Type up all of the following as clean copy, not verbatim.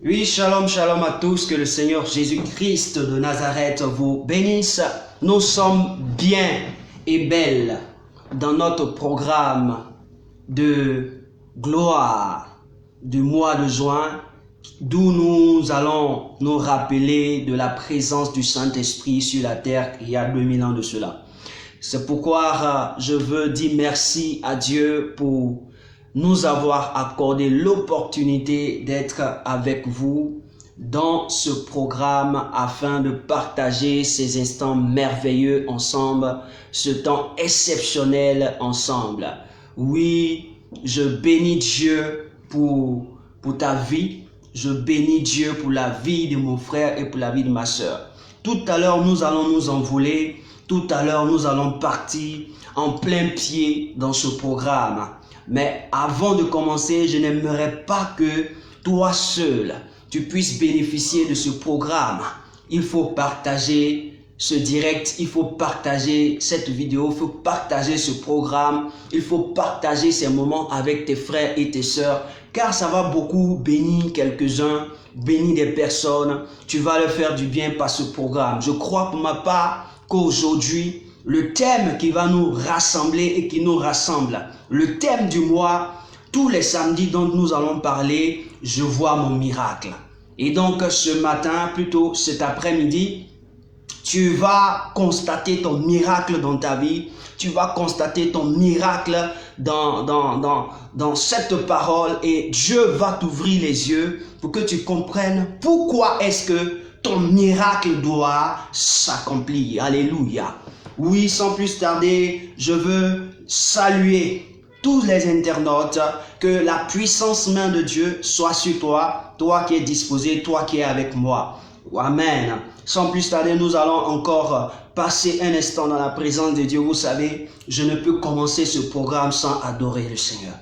Oui, shalom, shalom à tous, que le Seigneur Jésus-Christ de Nazareth vous bénisse. Nous sommes bien et belles dans notre programme de gloire du mois de juin, d'où nous allons nous rappeler de la présence du Saint-Esprit sur la terre il y a 2000 ans de cela. C'est pourquoi je veux dire merci à Dieu pour nous avoir accordé l'opportunité d'être avec vous dans ce programme afin de partager ces instants merveilleux ensemble, ce temps exceptionnel ensemble. Oui, je bénis Dieu pour ta vie, je bénis Dieu pour la vie de mon frère et pour la vie de ma soeur. Tout à l'heure, nous allons nous envoler, tout à l'heure, nous allons partir en plein pied dans ce programme. Mais avant de commencer, je n'aimerais pas que toi seul, tu puisses bénéficier de ce programme. Il faut partager ce direct, il faut partager cette vidéo, il faut partager ce programme, il faut partager ces moments avec tes frères et tes sœurs, car ça va beaucoup bénir quelques-uns, bénir des personnes. Tu vas leur faire du bien par ce programme. Je crois pour ma part qu'aujourd'hui, le thème qui va nous rassembler et qui nous rassemble, le thème du mois, tous les samedis dont nous allons parler, je vois mon miracle. Et donc ce matin, plutôt cet après-midi, tu vas constater ton miracle dans ta vie, tu vas constater ton miracle dans cette parole et Dieu va t'ouvrir les yeux pour que tu comprennes pourquoi est-ce que ton miracle doit s'accomplir. Alléluia. Oui, sans plus tarder, je veux saluer tous les internautes, que la puissance main de Dieu soit sur toi, toi qui es disposé, toi qui es avec moi. Amen. Sans plus tarder, nous allons encore passer un instant dans la présence de Dieu. Vous savez, je ne peux commencer ce programme sans adorer le Seigneur.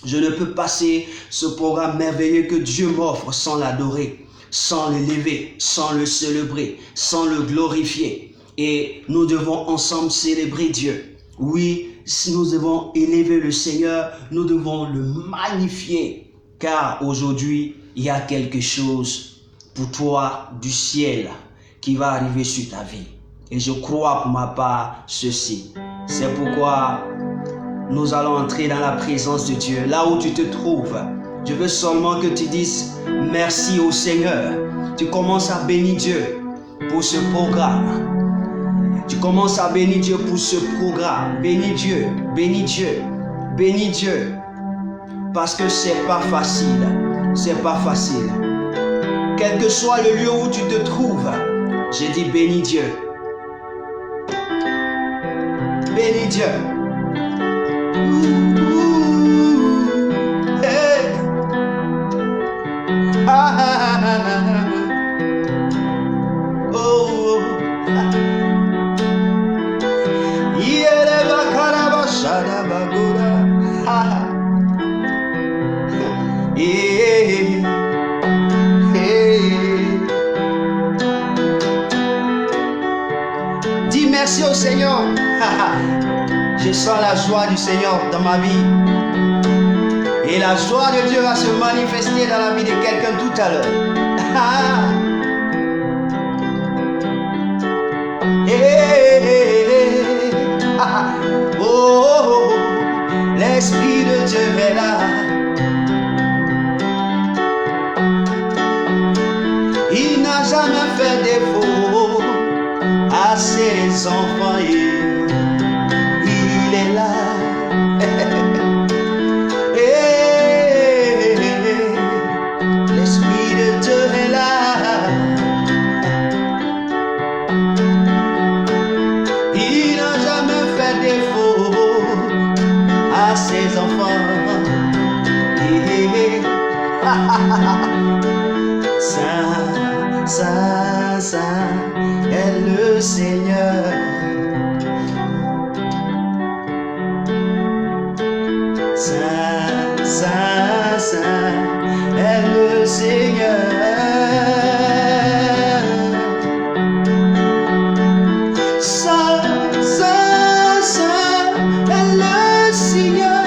Je ne peux passer ce programme merveilleux que Dieu m'offre sans l'adorer, sans l'élever, sans le célébrer, sans le glorifier. Et nous devons ensemble célébrer Dieu. Oui, si nous devons élever le Seigneur, nous devons le magnifier. Car aujourd'hui, il y a quelque chose pour toi du ciel qui va arriver sur ta vie. Et je crois pour ma part ceci. C'est pourquoi nous allons entrer dans la présence de Dieu. Là où tu te trouves, je veux seulement que tu dises merci au Seigneur. Tu commences à bénir Dieu pour ce programme. Tu commences à bénir Dieu pour ce programme. Bénis Dieu, bénis Dieu, bénis Dieu. Parce que c'est pas facile. C'est pas facile. Quel que soit le lieu où tu te trouves, j'ai dit bénis Dieu. Bénis Dieu. Hey. Oh. Dis merci au Seigneur. Je sens la joie du Seigneur dans ma vie. Et la joie de Dieu va se manifester dans la vie de quelqu'un tout à l'heure. Oh, l'Esprit de Dieu est là. Il n'a jamais fait défaut à ses enfants. Il est là. L'Esprit de Dieu est là. Il n'a jamais fait défaut à ses enfants. Saint, Saint, Saint est le Seigneur. Saint, Saint, Saint est le Seigneur. Saint, Saint, Saint est le Seigneur.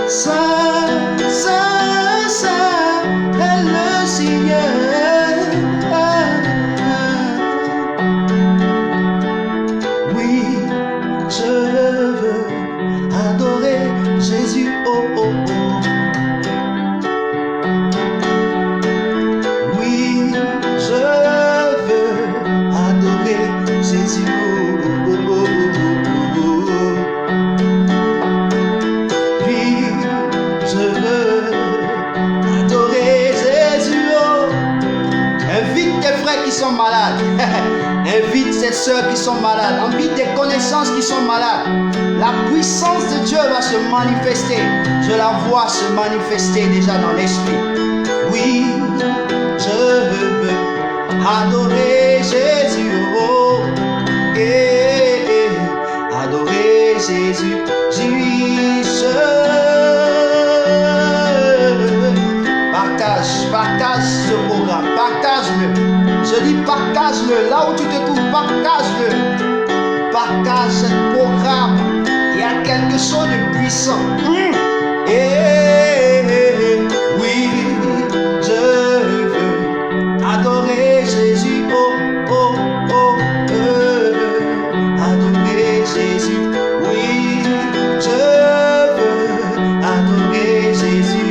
Saint, Saint, Saint est le Seigneur. Oui, je veux adorer Jésus. Oh, oh, oh. Oui, je veux adorer Jésus. Oh, oh, oh, oh, oh. Oui, je veux adorer Jésus. Oh. Invite tes frères qui sont malades. Invite ces sœurs qui sont malades. Invite tes connaissances qui sont malades. La puissance de Dieu va se manifester. Je la vois se manifester déjà dans l'esprit. Oui, je veux adorer Jésus. Oh, adorer Jésus. Partage ce programme. Partage-le. Je dis partage-le. Là où tu te trouves, partage-le. Partage ce programme. Il y a quelque chose de puissant. Oui, je veux adorer Jésus. Oh, oh, oh, adorer Jésus. Oui, je veux adorer Jésus.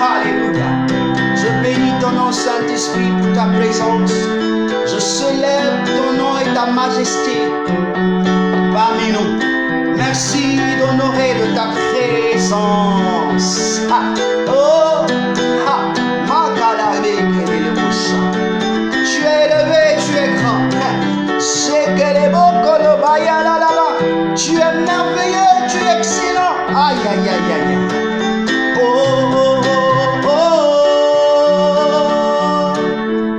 Alléluia. Je bénis ton nom, Saint-Esprit, pour ta présence. Je célèbre ton nom et ta majesté parmi nous. Merci d'honorer de ta présence. Oh, tu es élevé, tu es grand. Tu es merveilleux, tu es excellent. Aïe, aïe, aïe, aïe. Oh, oh, oh, oh.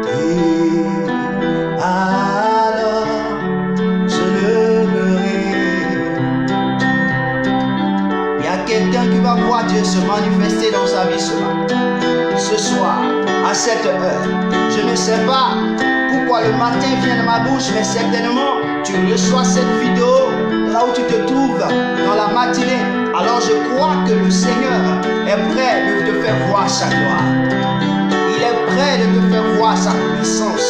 Et alors, je le verrai. Il y a quelqu'un qui va voir Dieu se manifester dans sa vie ce soir, à cette heure. Je ne sais pas pourquoi le matin vient de ma bouche, mais certainement tu reçois cette vidéo là où tu te trouves dans la matinée. Alors je crois que le Seigneur est prêt de te faire voir sa gloire. Il est prêt de te faire voir sa puissance.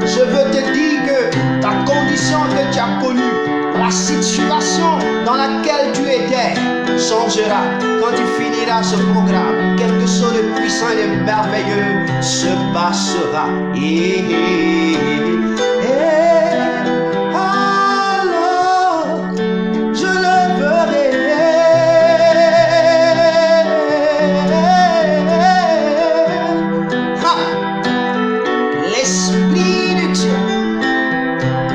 Je veux te dire que ta condition que tu as connue, la situation dans laquelle tu étais, changera quand tu finiras ce programme. Quelque chose de puissant et de merveilleux se passera. Alors, je le verrai. L'Esprit de Dieu,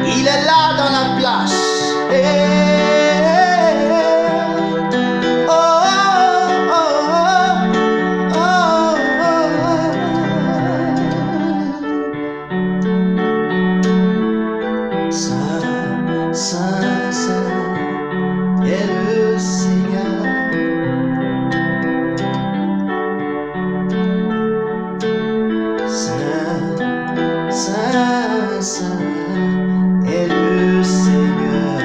il est là dans la place. Saint est le Seigneur.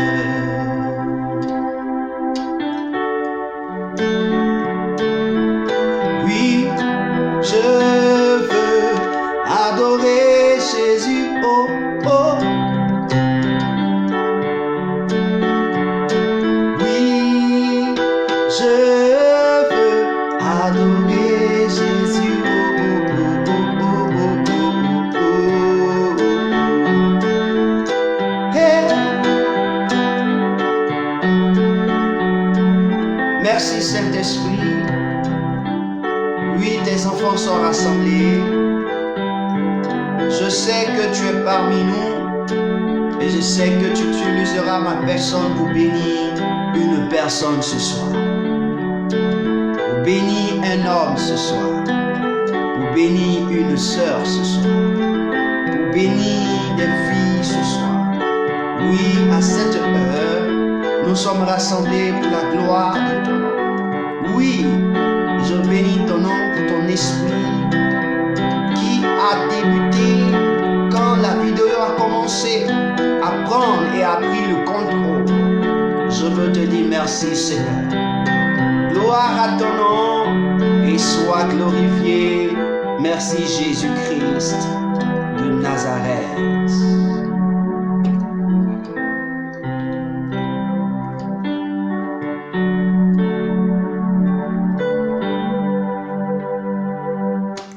rassemblés. Je sais que tu es parmi nous et je sais que tu utiliseras ma personne pour bénir une personne ce soir. Pour bénir un homme ce soir. Pour bénir une sœur ce soir. Pour bénir des filles ce soir. Oui, à cette heure, nous sommes rassemblés pour la gloire de ton nom. Oui, je bénis ton nom pour ton esprit qui a débuté quand la vidéo a commencé à prendre et a pris le contrôle. Je veux te dire merci Seigneur. Gloire à ton nom et sois glorifié. Merci Jésus-Christ de Nazareth.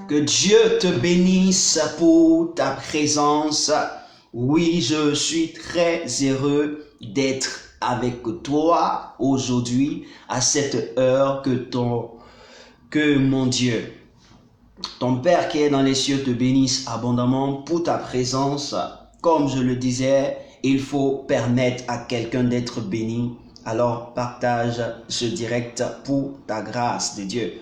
Que Dieu te bénisse pour ta présence. Oui, je suis très heureux d'être avec toi aujourd'hui à cette heure que mon Dieu, ton Père qui est dans les cieux te bénisse abondamment pour ta présence. Comme je le disais, il faut permettre à quelqu'un d'être béni. Alors partage ce direct pour ta grâce de Dieu.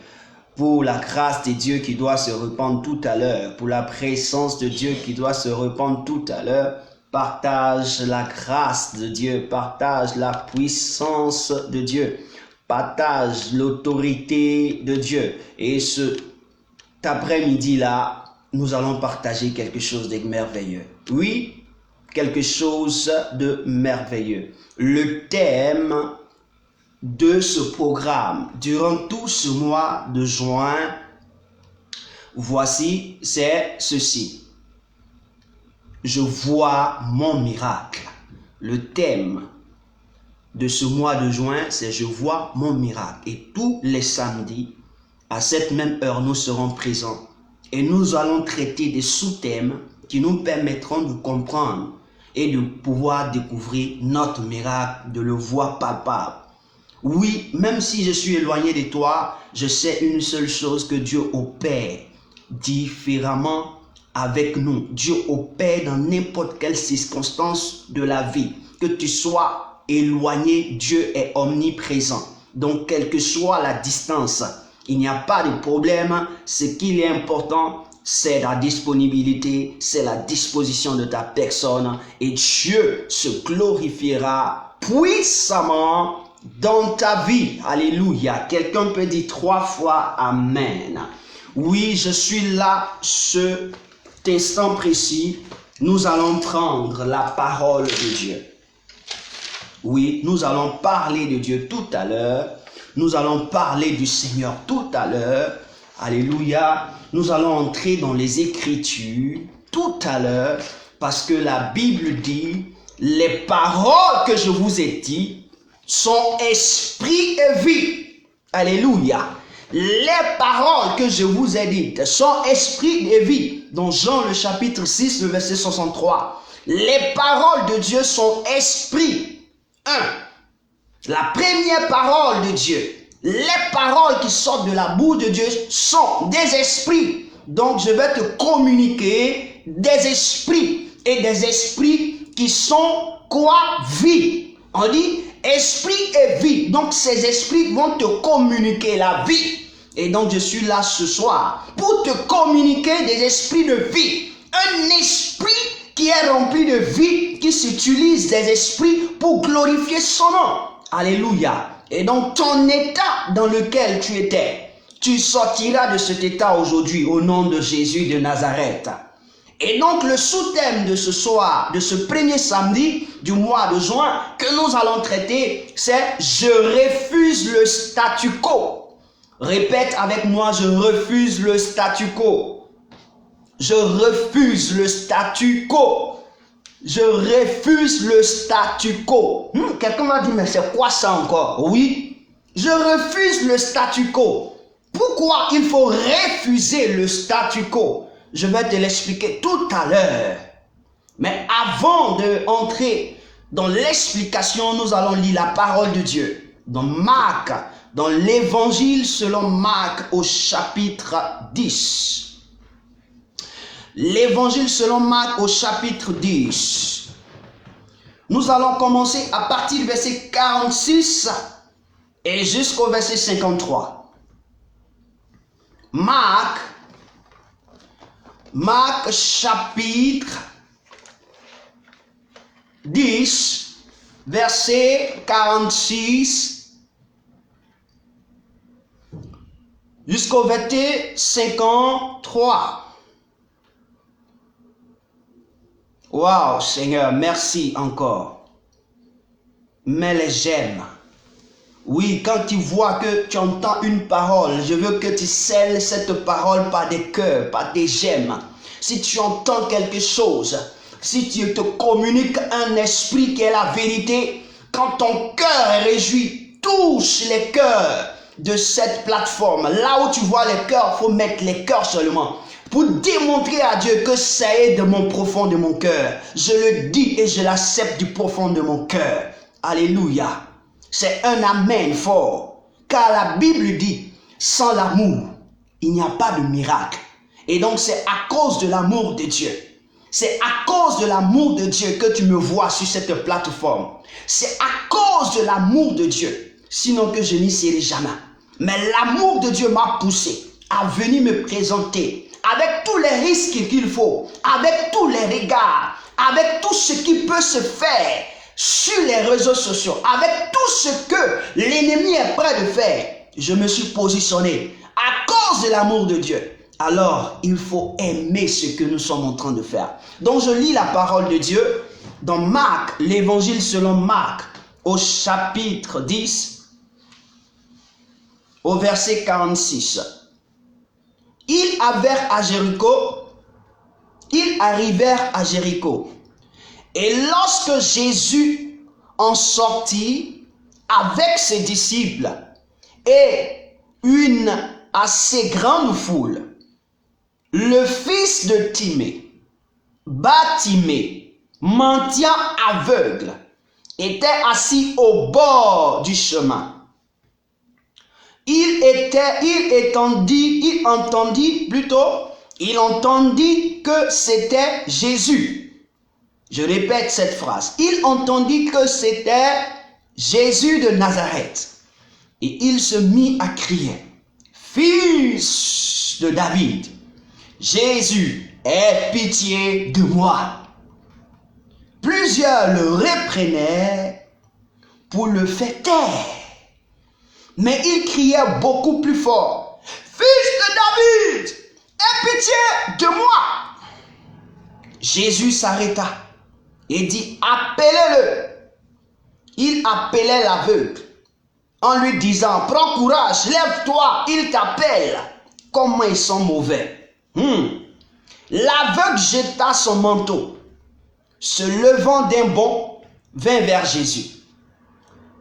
Pour la grâce de Dieu qui doit se répandre tout à l'heure, pour la présence de Dieu qui doit se répandre tout à l'heure, partage la grâce de Dieu, partage la puissance de Dieu, partage l'autorité de Dieu. Et cet après-midi-là, nous allons partager quelque chose de merveilleux. Oui, quelque chose de merveilleux. Le thème de ce programme durant tout ce mois de juin, voici, c'est ceci. Je vois mon miracle. Le thème de ce mois de juin, c'est je vois mon miracle. Et tous les samedis, à cette même heure, nous serons présents. Et nous allons traiter des sous-thèmes qui nous permettront de comprendre et de pouvoir découvrir notre miracle, de le voir palpable. Oui, même si je suis éloigné de toi, je sais une seule chose, que Dieu opère différemment avec nous. Dieu opère dans n'importe quelle circonstance de la vie. Que tu sois éloigné, Dieu est omniprésent. Donc, quelle que soit la distance, il n'y a pas de problème. Ce qui est important, c'est la disponibilité, c'est la disposition de ta personne. Et Dieu se glorifiera puissamment dans ta vie. Alléluia. Quelqu'un peut dire 3 fois Amen. Oui, je suis là, cet instant précis. Nous allons prendre la parole de Dieu. Oui, nous allons parler de Dieu tout à l'heure. Nous allons parler du Seigneur tout à l'heure. Alléluia. Nous allons entrer dans les Écritures tout à l'heure parce que la Bible dit, les paroles que je vous ai dites sont esprit et vie. Alléluia. Les paroles que je vous ai dites sont esprit et vie. Dans Jean le chapitre 6, le verset 63. Les paroles de Dieu sont esprit. 1. La première parole de Dieu. Les paroles qui sortent de la bouche de Dieu sont des esprits. Donc je vais te communiquer des esprits. Et des esprits qui sont quoi? Vie. On dit esprit et vie. Donc ces esprits vont te communiquer la vie. Et donc je suis là ce soir pour te communiquer des esprits de vie. Un esprit qui est rempli de vie, qui s'utilise des esprits pour glorifier son nom. Alléluia. Et donc ton état dans lequel tu étais, tu sortiras de cet état aujourd'hui au nom de Jésus de Nazareth. Et donc le sous-thème de ce soir, de ce premier samedi du mois de juin que nous allons traiter, c'est « Je refuse le statu quo ». Répète avec moi, je refuse le statu quo. Je refuse le statu quo. Je refuse le statu quo. Quelqu'un m'a dit, mais c'est quoi ça encore? Oui, je refuse le statu quo. Pourquoi il faut refuser le statu quo? Je vais te l'expliquer tout à l'heure. Mais avant d'entrer dans l'explication, nous allons lire la parole de Dieu. Dans Marc, dans l'évangile selon Marc au chapitre 10. L'évangile selon Marc au chapitre 10. Nous allons commencer à partir du verset 46 et jusqu'au verset 53. Marc chapitre 10, verset 46 jusqu'au verset 53. Waouh, Seigneur, merci encore. Mais les j'aime. Oui, quand tu vois que tu entends une parole, je veux que tu scelles cette parole par des cœurs, par des j'aime. Si tu entends quelque chose, si tu te communiques un esprit qui est la vérité, quand ton cœur est réjoui, touche les cœurs de cette plateforme. Là où tu vois les cœurs, il faut mettre les cœurs seulement. Pour démontrer à Dieu que ça est de mon profond de mon cœur. Je le dis et je l'accepte du profond de mon cœur. Alléluia. C'est un amen fort. Car la Bible dit, sans l'amour, il n'y a pas de miracle. Et donc c'est à cause de l'amour de Dieu. C'est à cause de l'amour de Dieu que tu me vois sur cette plateforme. C'est à cause de l'amour de Dieu. Sinon que je n'y serai jamais. Mais l'amour de Dieu m'a poussé à venir me présenter avec tous les risques qu'il faut, avec tous les regards, avec tout ce qui peut se faire sur les réseaux sociaux, avec tout ce que l'ennemi est prêt de faire. Je me suis positionné à cause de l'amour de Dieu. Alors, il faut aimer ce que nous sommes en train de faire. Donc, je lis la parole de Dieu dans Marc, l'évangile selon Marc, au chapitre 10, au verset 46. Ils arrivèrent à Jéricho. Et lorsque Jésus en sortit avec ses disciples et une assez grande foule, le fils de Timée, Bartimée, mendiant aveugle, était assis au bord du chemin. Il entendit que c'était Jésus. Je répète cette phrase. Il entendit que c'était Jésus de Nazareth. Et il se mit à crier, Fils de David, Jésus, aie pitié de moi. Plusieurs le reprenaient pour le faire taire. Mais il criait beaucoup plus fort, Fils de David, aie pitié de moi. Jésus s'arrêta et dit, appelez-le. Il appelait l'aveugle en lui disant, prends courage, lève-toi, il t'appelle. Comment ils sont mauvais. L'aveugle jeta son manteau, se levant d'un bond, vint vers Jésus.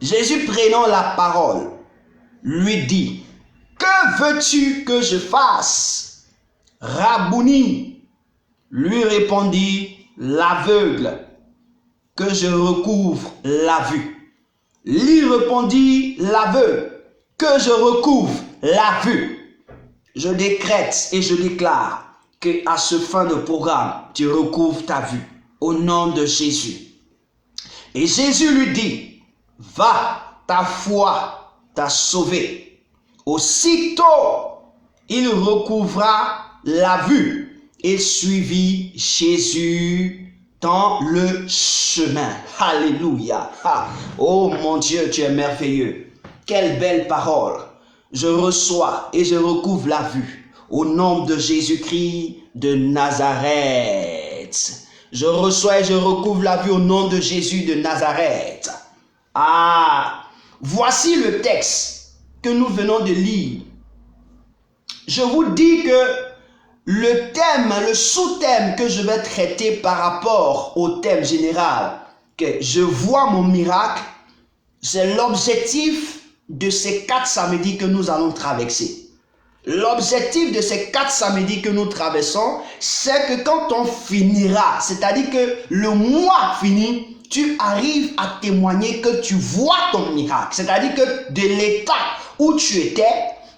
Jésus prenant la parole, lui dit, que veux-tu que je fasse? Rabouni, lui répondit l'aveugle, que je recouvre la vue. Lui répondit l'aveugle, que je recouvre la vue. Je décrète et je déclare que à ce fin de programme, tu recouvres ta vue au nom de Jésus. Et Jésus lui dit, va, ta foi t'a sauvé. Aussitôt, il recouvra la vue et suivit Jésus dans le chemin. Alléluia. Oh mon Dieu, tu es merveilleux. Quelle belle parole. Je reçois et je recouvre la vue au nom de Jésus-Christ de Nazareth. Je reçois et je recouvre la vue au nom de Jésus de Nazareth. Voici le texte que nous venons de lire. Je vous dis que le thème, le sous-thème que je vais traiter par rapport au thème général, que je vois mon miracle, c'est l'objectif de ces 4 samedis que nous allons traverser. L'objectif de ces 4 samedis que nous traversons, c'est que quand on finira, c'est-à-dire que le mois finit, tu arrives à témoigner que tu vois ton miracle. C'est-à-dire que de l'état où tu étais,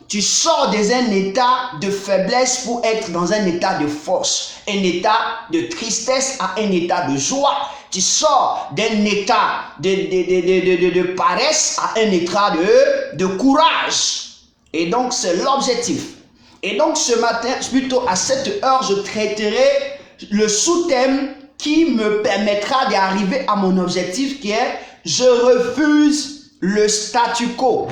tu sors dans un état de faiblesse pour être dans un état de force, un état de tristesse à un état de joie. Tu sors d'un état de paresse à un état de courage. Et donc, c'est l'objectif. Et donc, ce matin, plutôt à cette heure, je traiterai le sous-thème qui me permettra d'arriver à mon objectif qui est « Je refuse le statu quo ».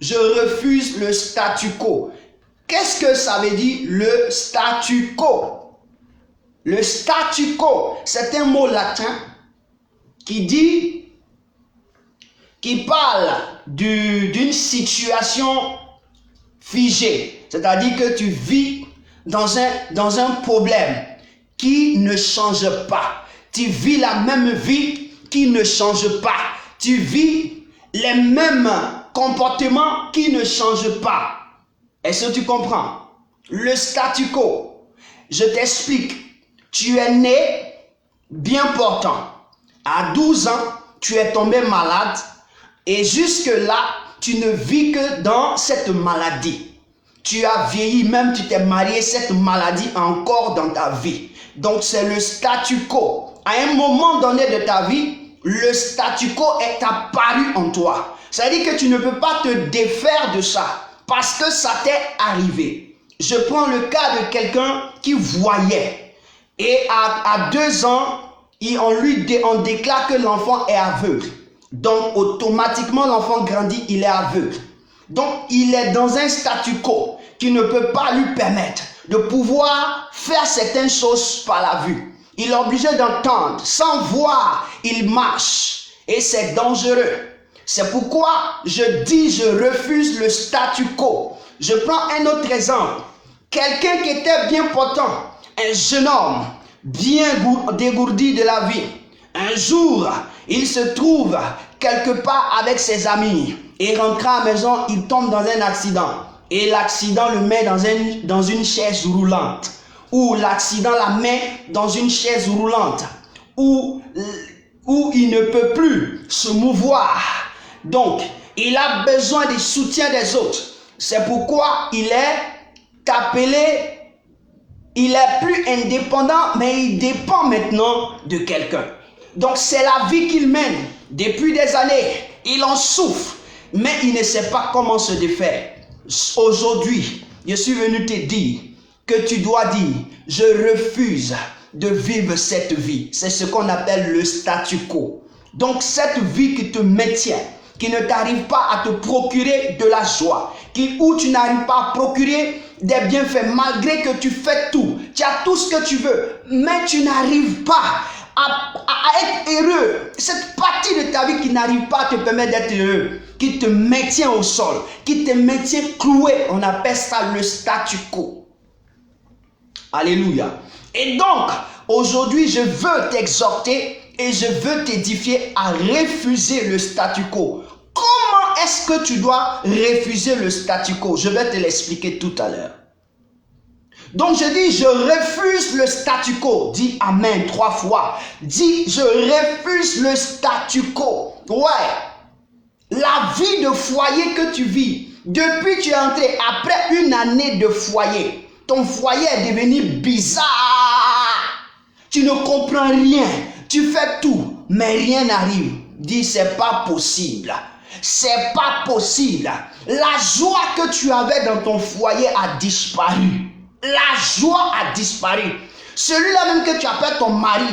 Je refuse le statu quo. Qu'est-ce que ça veut dire le statu quo? Le statu quo, c'est un mot latin qui parle d'une situation figée. C'est-à-dire que tu vis dans un problème qui ne change pas. Tu vis la même vie qui ne change pas. Tu vis les mêmes comportements qui ne changent pas. Est-ce que tu comprends? Le statu quo. Je t'explique. Tu es né bien portant. À 12 ans, tu es tombé malade. Et jusque-là, tu ne vis que dans cette maladie. Tu as vieilli, même tu t'es marié, cette maladie encore dans ta vie. Donc c'est le statu quo. À un moment donné de ta vie, le statu quo est apparu en toi. C'est-à-dire que tu ne peux pas te défaire de ça parce que ça t'est arrivé. Je prends le cas de quelqu'un qui voyait et à 2 ans, on déclare que l'enfant est aveugle. Donc automatiquement l'enfant grandit, il est aveugle. Donc il est dans un statu quo qui ne peut pas lui permettre de pouvoir faire certaines choses par la vue. Il est obligé d'entendre, sans voir, il marche et c'est dangereux. C'est pourquoi je dis je refuse le statu quo. Je prends un autre exemple. Quelqu'un qui était bien portant, un jeune homme bien dégourdi de la vie. Un jour, il se trouve quelque part avec ses amis et rentre à la maison, il tombe dans un accident. Et l'accident le met dans une chaise roulante. Ou l'accident la met dans une chaise roulante. Où il ne peut plus se mouvoir. Donc, il a besoin du soutien des autres. C'est pourquoi il est appelé, il est plus indépendant, mais il dépend maintenant de quelqu'un. Donc, c'est la vie qu'il mène depuis des années. Il en souffre, mais il ne sait pas comment se défaire. Aujourd'hui, je suis venu te dire que tu dois dire, je refuse de vivre cette vie. C'est ce qu'on appelle le statu quo. Donc, cette vie qui te maintient, qui ne t'arrive pas à te procurer de la joie, où tu n'arrives pas à procurer des bienfaits, malgré que tu fais tout, tu as tout ce que tu veux, mais tu n'arrives pas à être heureux. Cette partie de ta vie qui n'arrive pas à te permettre d'être heureux, qui te maintient au sol, qui te maintient cloué, on appelle ça le statu quo. Alléluia. Et donc, aujourd'hui, je veux t'exhorter et je veux t'édifier à refuser le statu quo. Comment est-ce que tu dois refuser le statu quo? Je vais te l'expliquer tout à l'heure. Donc je dis, je refuse le statu quo. Dis Amen 3 fois. Dis, je refuse le statu quo. Ouais. La vie de foyer que tu vis, depuis que tu es entré, après une année de foyer, ton foyer est devenu bizarre. Tu ne comprends rien. Tu fais tout, mais rien n'arrive. Dis, c'est pas possible. C'est pas possible. La joie que tu avais dans ton foyer a disparu. La joie a disparu. Celui-là même que tu appelles ton mari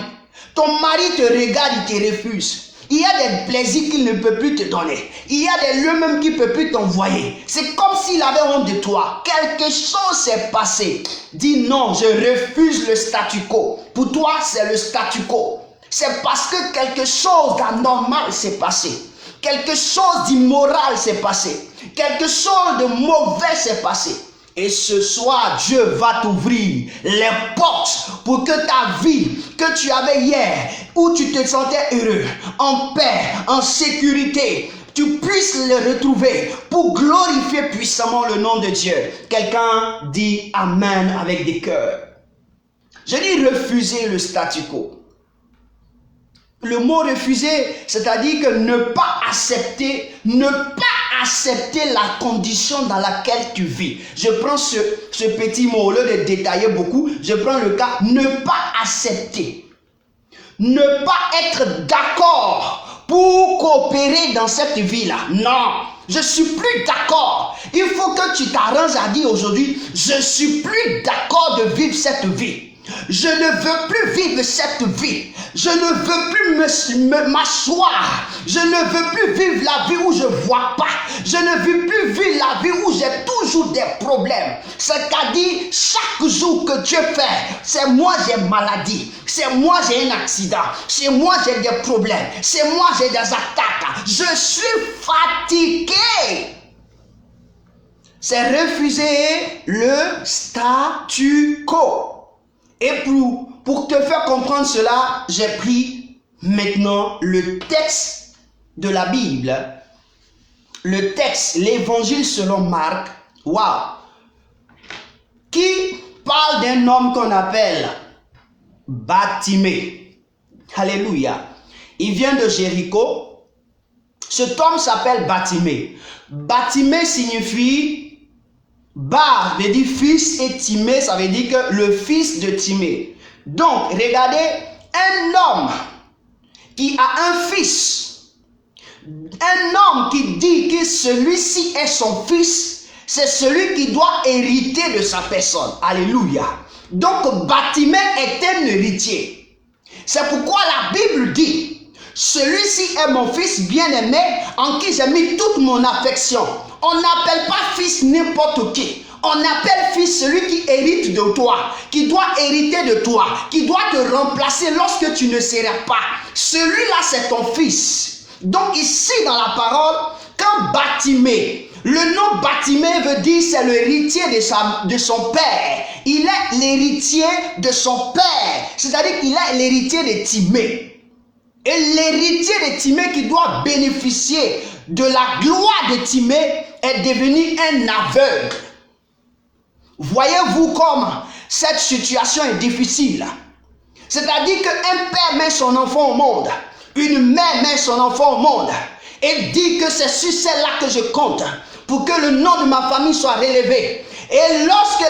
te regarde, il te refuse. Il y a des plaisirs qu'il ne peut plus te donner. Il y a des lieux même qu'il ne peut plus t'envoyer. C'est comme s'il avait honte de toi. Quelque chose s'est passé. Dis non, je refuse le statu quo. Pour toi, c'est le statu quo. C'est parce que quelque chose d'anormal s'est passé. Quelque chose d'immoral s'est passé. Quelque chose de mauvais s'est passé. Et ce soir, Dieu va t'ouvrir les portes pour que ta vie que tu avais hier, où tu te sentais heureux, en paix, en sécurité, tu puisses le retrouver pour glorifier puissamment le nom de Dieu. Quelqu'un dit Amen avec des cœurs. Je dis refuser le statu quo. Le mot refuser, c'est-à-dire que ne pas accepter la condition dans laquelle tu vis. Je prends ce petit mot, au lieu de détailler beaucoup, je prends le cas ne pas accepter. Ne pas être d'accord pour coopérer dans cette vie-là. Non, je suis plus d'accord. Il faut que tu t'arranges à dire aujourd'hui, je suis plus d'accord de vivre cette vie. Je ne veux plus vivre cette vie. Je ne veux plus m'asseoir. Je ne veux plus vivre la vie où je ne vois pas. Je ne veux plus vivre la vie où j'ai toujours des problèmes. C'est-à-dire, chaque jour que Dieu fait, c'est moi j'ai maladie. C'est moi j'ai un accident. C'est moi j'ai des problèmes. C'est moi j'ai des attaques. Je suis fatigué. C'est refuser le statu quo. Et pour te faire comprendre cela, j'ai pris maintenant le texte de la Bible, le texte, l'évangile selon Marc, qui parle d'un homme qu'on appelle Bartimée. Alléluia. Il vient de Jéricho. Cet homme s'appelle Bartimée. Bartimée signifie Bar veut dire fils et Timée, ça veut dire que le fils de Timée. Donc, regardez, un homme qui a un fils, un homme qui dit que celui-ci est son fils, c'est celui qui doit hériter de sa personne. Alléluia. Donc, Bartimée est un héritier. C'est pourquoi la Bible dit, celui-ci est mon fils bien-aimé en qui j'ai mis toute mon affection. On n'appelle pas fils n'importe qui. On appelle fils celui qui hérite de toi, qui doit hériter de toi, qui doit te remplacer lorsque tu ne seras pas. Celui-là, c'est ton fils. Donc ici, dans la parole, quand Bartimée, le nom Bartimée veut dire c'est l'héritier de son père. Il est l'héritier de son père. C'est-à-dire qu'il est l'héritier de Timée. Et l'héritier de Timée qui doit bénéficier de la gloire de Timée est devenu un aveugle. Voyez-vous comme cette situation est difficile. C'est-à-dire qu'un père met son enfant au monde, une mère met son enfant au monde et dit que c'est sur celle-là que je compte pour que le nom de ma famille soit relevé. Et lorsque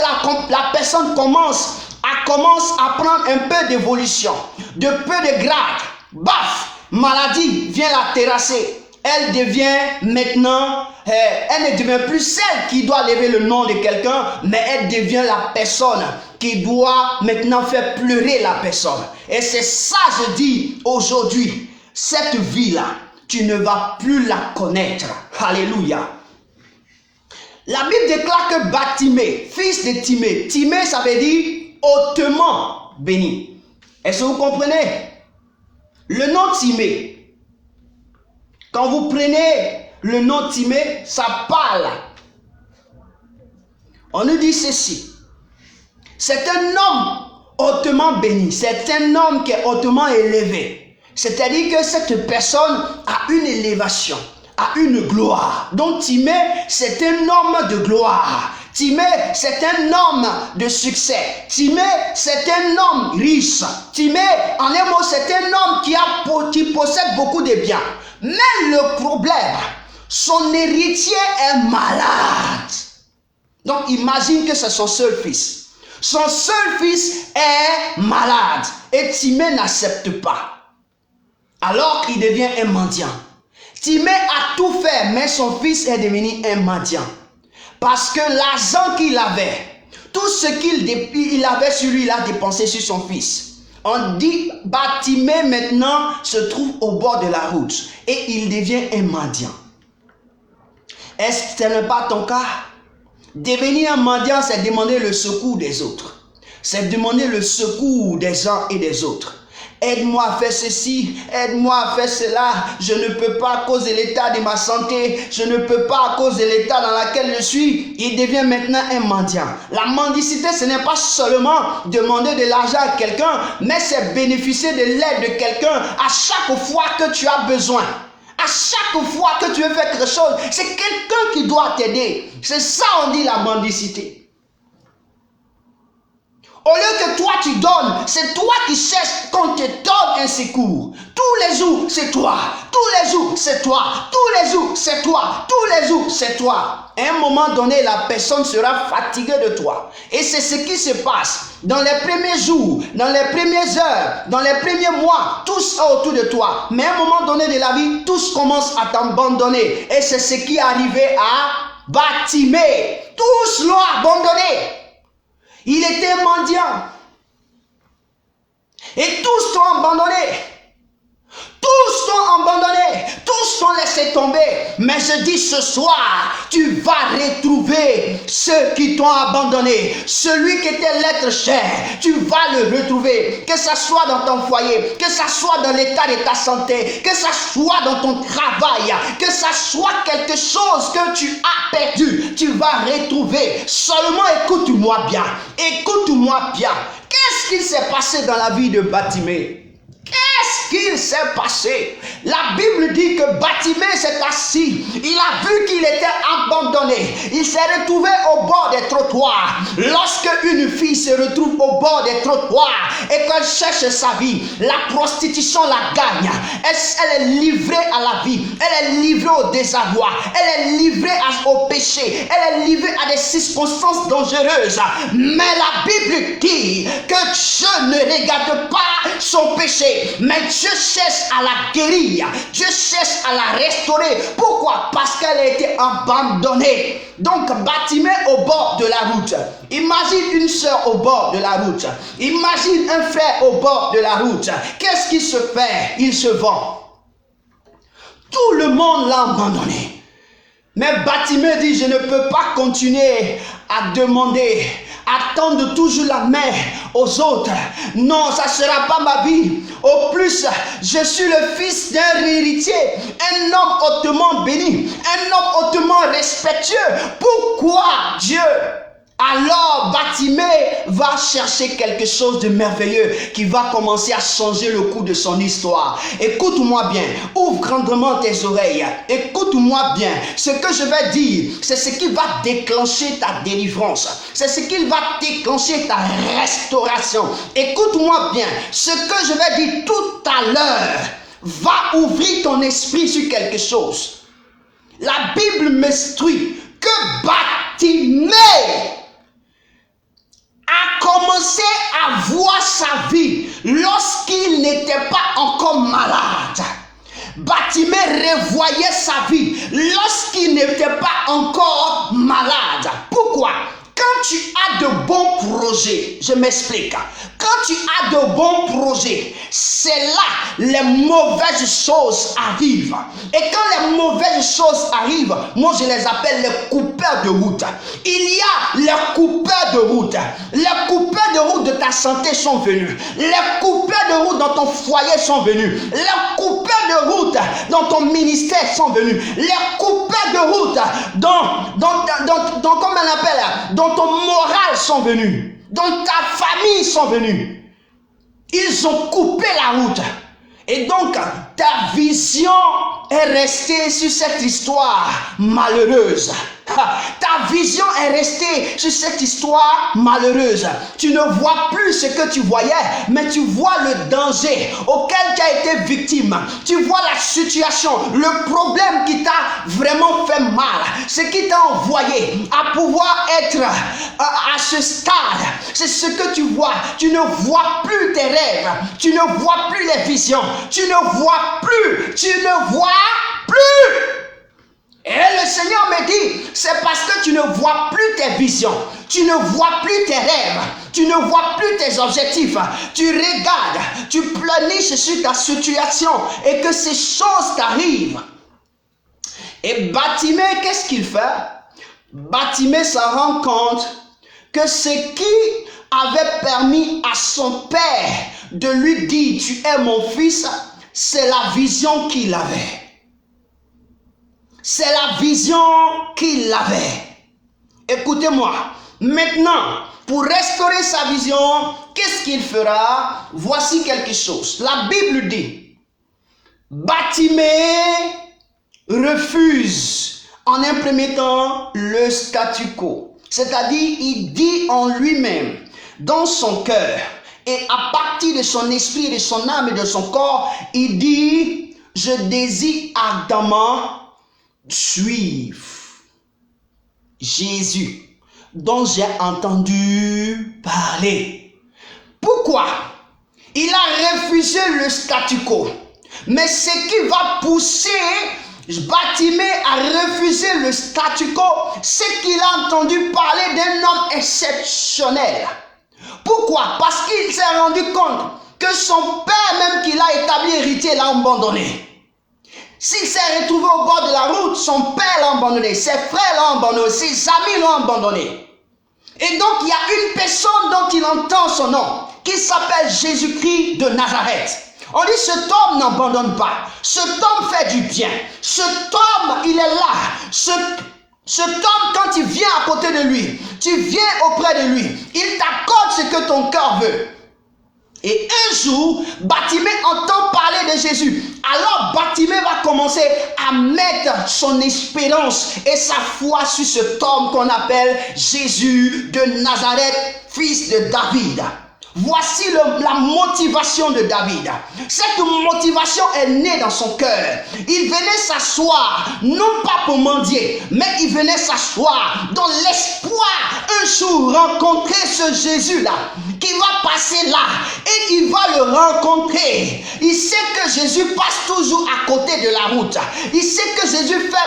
la personne commence à prendre un peu d'évolution, de peu de grade, baf, maladie vient la terrasser. Elle devient maintenant, elle ne devient plus celle qui doit lever le nom de quelqu'un, mais elle devient la personne qui doit maintenant faire pleurer la personne. Et c'est ça, je dis aujourd'hui, cette vie-là, tu ne vas plus la connaître. Alléluia. La Bible déclare que Bartimée, fils de Timée, Timée ça veut dire hautement béni. Est-ce que vous comprenez? Le nom Timée, quand vous prenez le nom Timée, ça parle. On nous dit ceci. C'est un homme hautement béni. C'est un homme qui est hautement élevé. C'est-à-dire que cette personne a une élévation, a une gloire. Donc Timée, c'est un homme de gloire. Timée, c'est un homme de succès. Timée, c'est un homme riche. Timée, en un mot, c'est un homme qui possède beaucoup de biens. Mais le problème, son héritier est malade. Donc imagine que c'est son seul fils. Son seul fils est malade. Et Timée n'accepte pas. Alors il devient un mendiant. Timée a tout fait, mais son fils est devenu un mendiant. Parce que l'argent qu'il avait, tout ce qu'il avait sur lui, il a dépensé sur son fils. On dit, Bartimée maintenant se trouve au bord de la route et il devient un mendiant. Est-ce que ce n'est pas ton cas? Devenir un mendiant, c'est demander le secours des autres. C'est demander le secours des uns et des autres. Aide-moi à faire ceci, aide-moi à faire cela. Je ne peux pas à cause de l'état de ma santé. Je ne peux pas à cause de l'état dans lequel je suis. Il devient maintenant un mendiant. La mendicité, ce n'est pas seulement demander de l'argent à quelqu'un, mais c'est bénéficier de l'aide de quelqu'un à chaque fois que tu as besoin. À chaque fois que tu veux faire quelque chose, c'est quelqu'un qui doit t'aider. C'est ça on dit la mendicité. Au lieu que toi tu donnes, c'est toi qui cherches qu'on te donne un secours. Tous les jours, c'est toi. Tous les jours, c'est toi. Tous les jours, c'est toi. Tous les jours, c'est toi. À un moment donné, la personne sera fatiguée de toi. Et c'est ce qui se passe. Dans les premiers jours, dans les premières heures, dans les premiers mois, tous sont autour de toi. Mais à un moment donné de la vie, tous commencent à t'abandonner. Et c'est ce qui est arrivé à Bartimée. Tous l'ont abandonné. Il était mendiant. Et tous t'ont abandonné. Tous t'ont abandonné. Tous t'ont laissé tomber. Mais je dis ce soir, tu vas retrouver ceux qui t'ont abandonné. Celui qui était l'être cher, tu vas le retrouver. Que ça soit dans ton foyer, que ça soit dans l'état de ta santé, que ça soit dans ton travail, que ça soit quelque chose que tu as perdu, tu vas retrouver. Seulement écoute-moi bien. Écoute-moi bien. Qu'est-ce qui s'est passé dans la vie de Bartimée? Qu'est-ce qu'il s'est passé? La Bible dit que Bartimée s'est assis. Il a vu qu'il était abandonné. Il s'est retrouvé au bord des trottoirs. Lorsque une fille se retrouve au bord des trottoirs et qu'elle cherche sa vie, la prostitution la gagne. Elle est livrée à la vie. Elle est livrée au désarroi. Elle est livrée au péché. Elle est livrée à des circonstances dangereuses. Mais la Bible dit que Dieu ne regarde pas son péché, mais Dieu cherche à la guérir. Dieu cherche à la restaurer. Pourquoi? Parce qu'elle a été abandonnée. Donc Bartimée au bord de la route. Imagine une soeur au bord de la route. Imagine un frère au bord de la route. Qu'est-ce qui se fait? Il se vend. Tout le monde l'a abandonné. Mais Bartimée dit, je ne peux pas continuer à demander, attendre toujours la main aux autres. Non, ça ne sera pas ma vie. Au plus, je suis le fils d'un héritier, un homme hautement béni, un homme hautement respectueux. Pourquoi Dieu? Alors Bartimée va chercher quelque chose de merveilleux qui va commencer à changer le cours de son histoire. Écoute-moi bien, ouvre grandement tes oreilles. Écoute-moi bien, ce que je vais dire, c'est ce qui va déclencher ta délivrance. C'est ce qui va déclencher ta restauration. Écoute-moi bien, ce que je vais dire tout à l'heure va ouvrir ton esprit sur quelque chose. La Bible m'instruit que Bartimée a commencé à voir sa vie lorsqu'il n'était pas encore malade. Bartimée revoyait sa vie lorsqu'il n'était pas encore malade. Pourquoi? Quand tu as de bons projets, je m'explique. Quand tu as de bons projets, c'est là les mauvaises choses arrivent. Et quand les mauvaises choses arrivent, moi je les appelle les coupeurs de route. Il y a les coupeurs de route. Les coupeurs de route de ta santé sont venus. Les coupeurs de route dans ton foyer sont venus. Les coupeurs de route dans ton ministère sont venus. Les coupeurs de route comment on appelle, dans ton moral sont venus. Dans ta famille sont venus. Ils ont coupé la route. Et donc, ta vision est restée sur cette histoire malheureuse. Ta vision est restée sur cette histoire malheureuse. Tu ne vois plus ce que tu voyais, mais tu vois le danger auquel tu as été victime. Tu vois la situation, le problème qui t'a vraiment fait mal, ce qui t'a envoyé à pouvoir être à ce stade. C'est ce que tu vois. Tu ne vois plus tes rêves. Tu ne vois plus les visions. Tu ne vois plus. Tu ne vois plus. Et le Seigneur me dit, c'est parce que tu ne vois plus tes visions, tu ne vois plus tes rêves, tu ne vois plus tes objectifs, tu regardes, tu planifies sur ta situation et que ces choses t'arrivent. Et Bartimée, qu'est-ce qu'il fait? Bartimée se rend compte que ce qui avait permis à son père de lui dire, tu es mon fils, c'est la vision qu'il avait. C'est la vision qu'il avait. Écoutez-moi. Maintenant, pour restaurer sa vision, qu'est-ce qu'il fera? Voici quelque chose. La Bible dit, Bartimée refuse en un premier temps le statu quo. C'est-à-dire, il dit en lui-même, dans son cœur. Et à partir de son esprit, de son âme et de son corps, il dit, je désire ardemment suivre Jésus, dont j'ai entendu parler. Pourquoi? Il a refusé le statu quo. Mais ce qui va pousser Bartimée à refuser le statu quo, c'est qu'il a entendu parler d'un homme exceptionnel. Pourquoi? Parce qu'il s'est rendu compte que son père même qu'il a établi héritier l'a abandonné. S'il s'est retrouvé au bord de la route, son père l'a abandonné, ses frères l'ont abandonné, ses amis l'ont abandonné. Et donc il y a une personne dont il entend son nom, qui s'appelle Jésus-Christ de Nazareth. On dit cet homme n'abandonne pas, cet homme fait du bien, cet homme il est là, cet homme quand tu viens à côté de lui, tu viens auprès de lui, il t'accorde ce que ton cœur veut. Et un jour, Bartimée entend parler de Jésus. Alors Bartimée va commencer à mettre son espérance et sa foi sur cet homme qu'on appelle Jésus de Nazareth, fils de David. Voici la motivation de David. Cette motivation est née dans son cœur. Il venait s'asseoir, non pas pour mendier, mais il venait s'asseoir dans l'espoir un jour rencontrer ce Jésus-là, qui va passer là, et il va le rencontrer. Il sait que Jésus passe toujours à côté de la route. Il sait que Jésus fait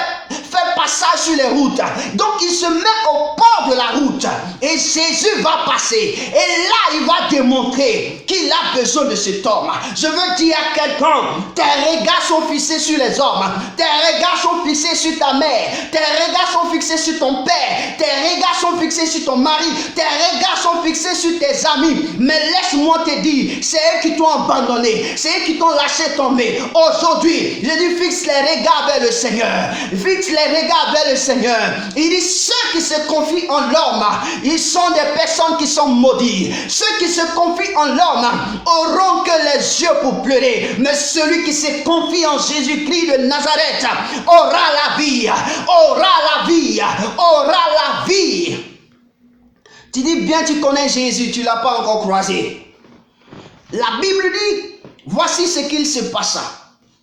passage sur les routes. Donc il se met au bord de la route, et Jésus va passer. Et là, il va démontrer qu'il a besoin de cet homme. Je veux dire à quelqu'un, tes regards sont fixés sur les hommes, tes regards sont fixés sur ta mère, tes regards sont fixés sur ton père, tes regards sont fixés sur ton mari, tes regards sont fixés sur tes amis. Mais laisse-moi te dire, c'est eux qui t'ont abandonné, c'est eux qui t'ont lâché tomber. Aujourd'hui, je dis fixe les regards vers le Seigneur, fixe les regards vers le Seigneur. Il dit ceux qui se confient en l'homme, ils sont des personnes qui sont maudites. Ceux qui se confient en l'homme auront que les yeux pour pleurer, mais celui qui se confie en Jésus-Christ de Nazareth aura la vie, aura la vie, aura la vie. Tu dis bien, tu connais Jésus, tu ne l'as pas encore croisé. La Bible dit, voici ce qu'il se passa.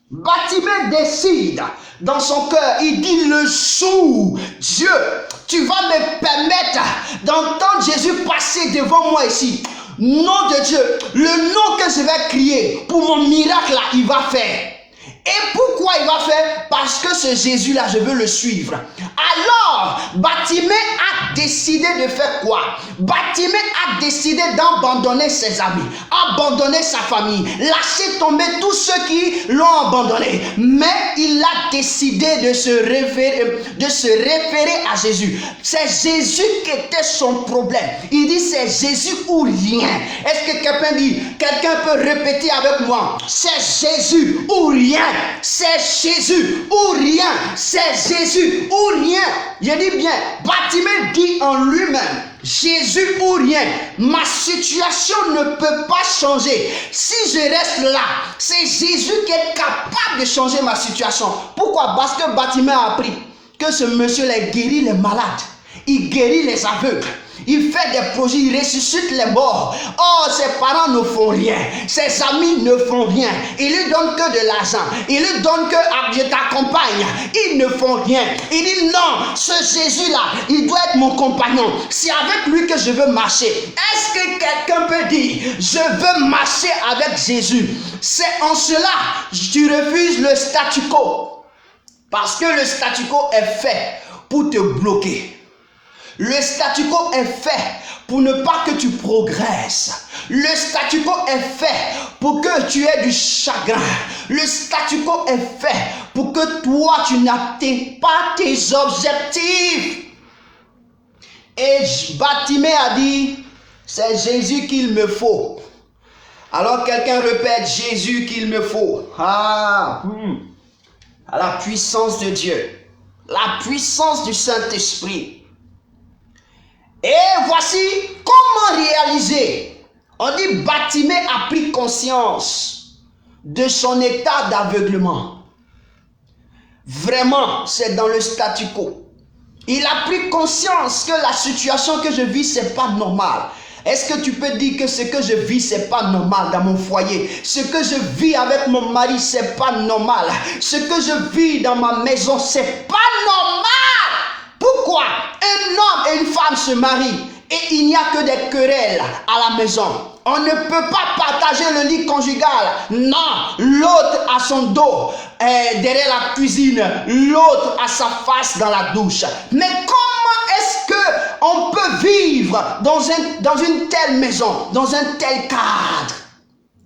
Bartimée décide dans son cœur, il dit le jour, Dieu, tu vas me permettre d'entendre Jésus passer devant moi ici. Nom de Dieu, le nom que je vais crier pour mon miracle là, il va faire. Et pourquoi il va faire? Parce que ce Jésus-là, je veux le suivre. Alors, Bartimée a décidé de faire quoi? Bartimée a décidé d'abandonner ses amis, abandonner sa famille, lâcher tomber tous ceux qui l'ont abandonné. Mais il a décidé de se référer à Jésus. C'est Jésus qui était son problème. Il dit c'est Jésus ou rien. Est-ce que quelqu'un peut répéter avec moi? C'est Jésus ou rien. C'est Jésus ou rien. C'est Jésus ou rien. Je dis bien, Bartimée dit en lui-même, Jésus ou rien. Ma situation ne peut pas changer. Si je reste là, c'est Jésus qui est capable de changer ma situation. Pourquoi? Parce que Bartimée a appris que ce monsieur-là guérit les malades. Il guérit les aveugles. Il fait des projets, il ressuscite les morts. Oh, ses parents ne font rien. Ses amis ne font rien. Il lui donne que de l'argent. Il lui donne que je t'accompagne. Ils ne font rien. Il dit non, ce Jésus-là, il doit être mon compagnon. C'est avec lui que je veux marcher. Est-ce que quelqu'un peut dire, je veux marcher avec Jésus? C'est en cela que tu refuses le statu quo. Parce que le statu quo est fait pour te bloquer. Le statu quo est fait pour ne pas que tu progresses. Le statu quo est fait pour que tu aies du chagrin. Le statu quo est fait pour que toi, tu n'atteignes pas tes objectifs. Et Bartimée a dit, c'est Jésus qu'il me faut. Alors quelqu'un répète, Jésus qu'il me faut. À la puissance de Dieu. La puissance du Saint-Esprit. Et voici comment réaliser. On dit Bartimée a pris conscience de son état d'aveuglement. Vraiment, c'est dans le statu quo. Il a pris conscience que la situation que je vis, c'est pas normal. Est-ce que tu peux dire que ce que je vis, c'est pas normal dans mon foyer? Ce que je vis avec mon mari, c'est pas normal. Ce que je vis dans ma maison, c'est pas normal. Pourquoi un homme et une femme se marient et il n'y a que des querelles à la maison? On ne peut pas partager le lit conjugal. Non, l'autre a son dos derrière la cuisine, l'autre a sa face dans la douche. Mais comment est-ce qu'on peut vivre dans une telle maison, dans un tel cadre?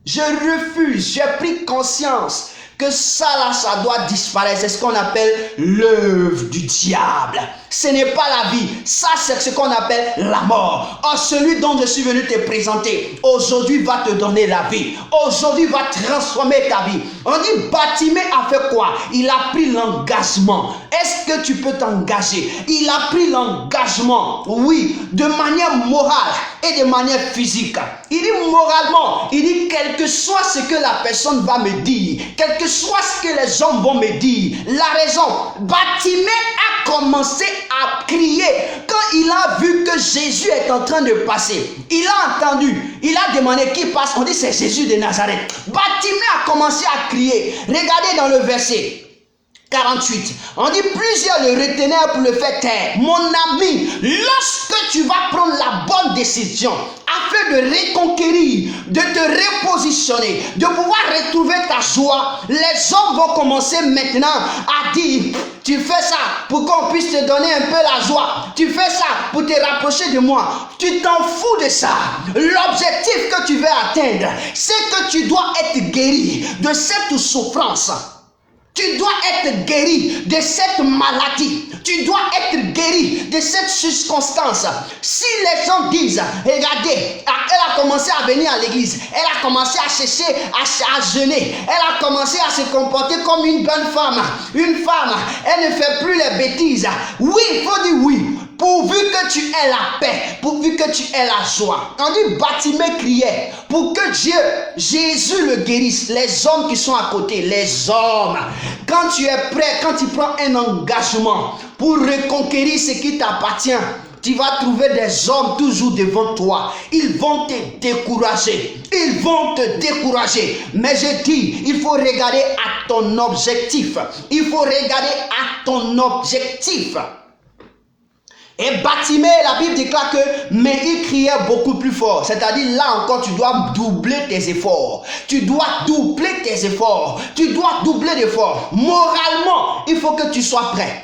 Je refuse, j'ai pris conscience que ça là, ça doit disparaître. C'est ce qu'on appelle l'œuvre du diable. Ce n'est pas la vie. Ça, c'est ce qu'on appelle la mort. Or, celui dont je suis venu te présenter, aujourd'hui va te donner la vie. Aujourd'hui va transformer ta vie. On dit, Bartimée a fait quoi? Il a pris l'engagement. Est-ce que tu peux t'engager? Il a pris l'engagement, oui, de manière morale et de manière physique. Il dit moralement, il dit, quel que soit ce que la personne va me dire, quel que soit ce que les hommes vont me dire, la raison, Bartimée a commencé à crier quand il a vu que Jésus est en train de passer. Il a entendu, il a demandé qui passe. On dit c'est Jésus de Nazareth. Bartimée a commencé à crier. Regardez dans le verset 48. On dit plusieurs le retenaient pour le faire taire. Mon ami, lorsque tu vas prendre la bonne décision afin de reconquérir, de te repositionner, de pouvoir retrouver ta joie, les hommes vont commencer maintenant à dire, tu fais ça pour qu'on puisse te donner un peu la joie. Tu fais ça pour te rapprocher de moi. Tu t'en fous de ça. L'objectif que tu veux atteindre, c'est que tu dois être guéri de cette souffrance. Tu dois être guéri de cette maladie. Tu dois être guéri de cette circonstance. Si les gens disent, regardez, elle a commencé à venir à l'église, elle a commencé à chercher, à jeûner, elle a commencé à se comporter comme une bonne femme. Une femme, elle ne fait plus les bêtises. Oui, il faut dire oui. Pourvu que tu aies la paix, pourvu que tu aies la joie. On dit Bartimée criait pour que Dieu, Jésus le guérisse. Les hommes qui sont à côté, les hommes. Quand tu es prêt, quand tu prends un engagement pour reconquérir ce qui t'appartient, tu vas trouver des hommes toujours devant toi. Ils vont te décourager. Ils vont te décourager. Mais je dis, il faut regarder à ton objectif. Il faut regarder à ton objectif. Et Bartimée, la Bible déclare que, mais il criait beaucoup plus fort. C'est-à-dire, là encore, tu dois doubler tes efforts. Tu dois doubler tes efforts. Tu dois doubler d'efforts. Moralement, il faut que tu sois prêt.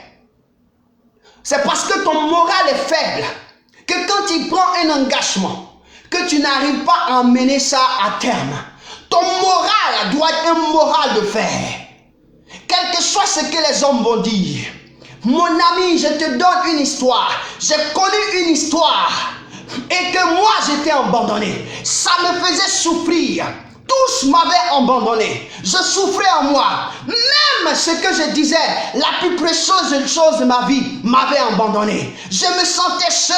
C'est parce que ton moral est faible que quand tu prends un engagement, que tu n'arrives pas à emmener ça à terme. Ton moral doit être un moral de fer. Quel que soit ce que les hommes vont dire. Mon ami, je te donne une histoire. J'ai connu une histoire. Et que moi, j'étais abandonné. Ça me faisait souffrir. Tous m'avaient abandonné. Je souffrais en moi. Même ce que je disais, la plus précieuse chose de ma vie, m'avait abandonné. Je me sentais seul.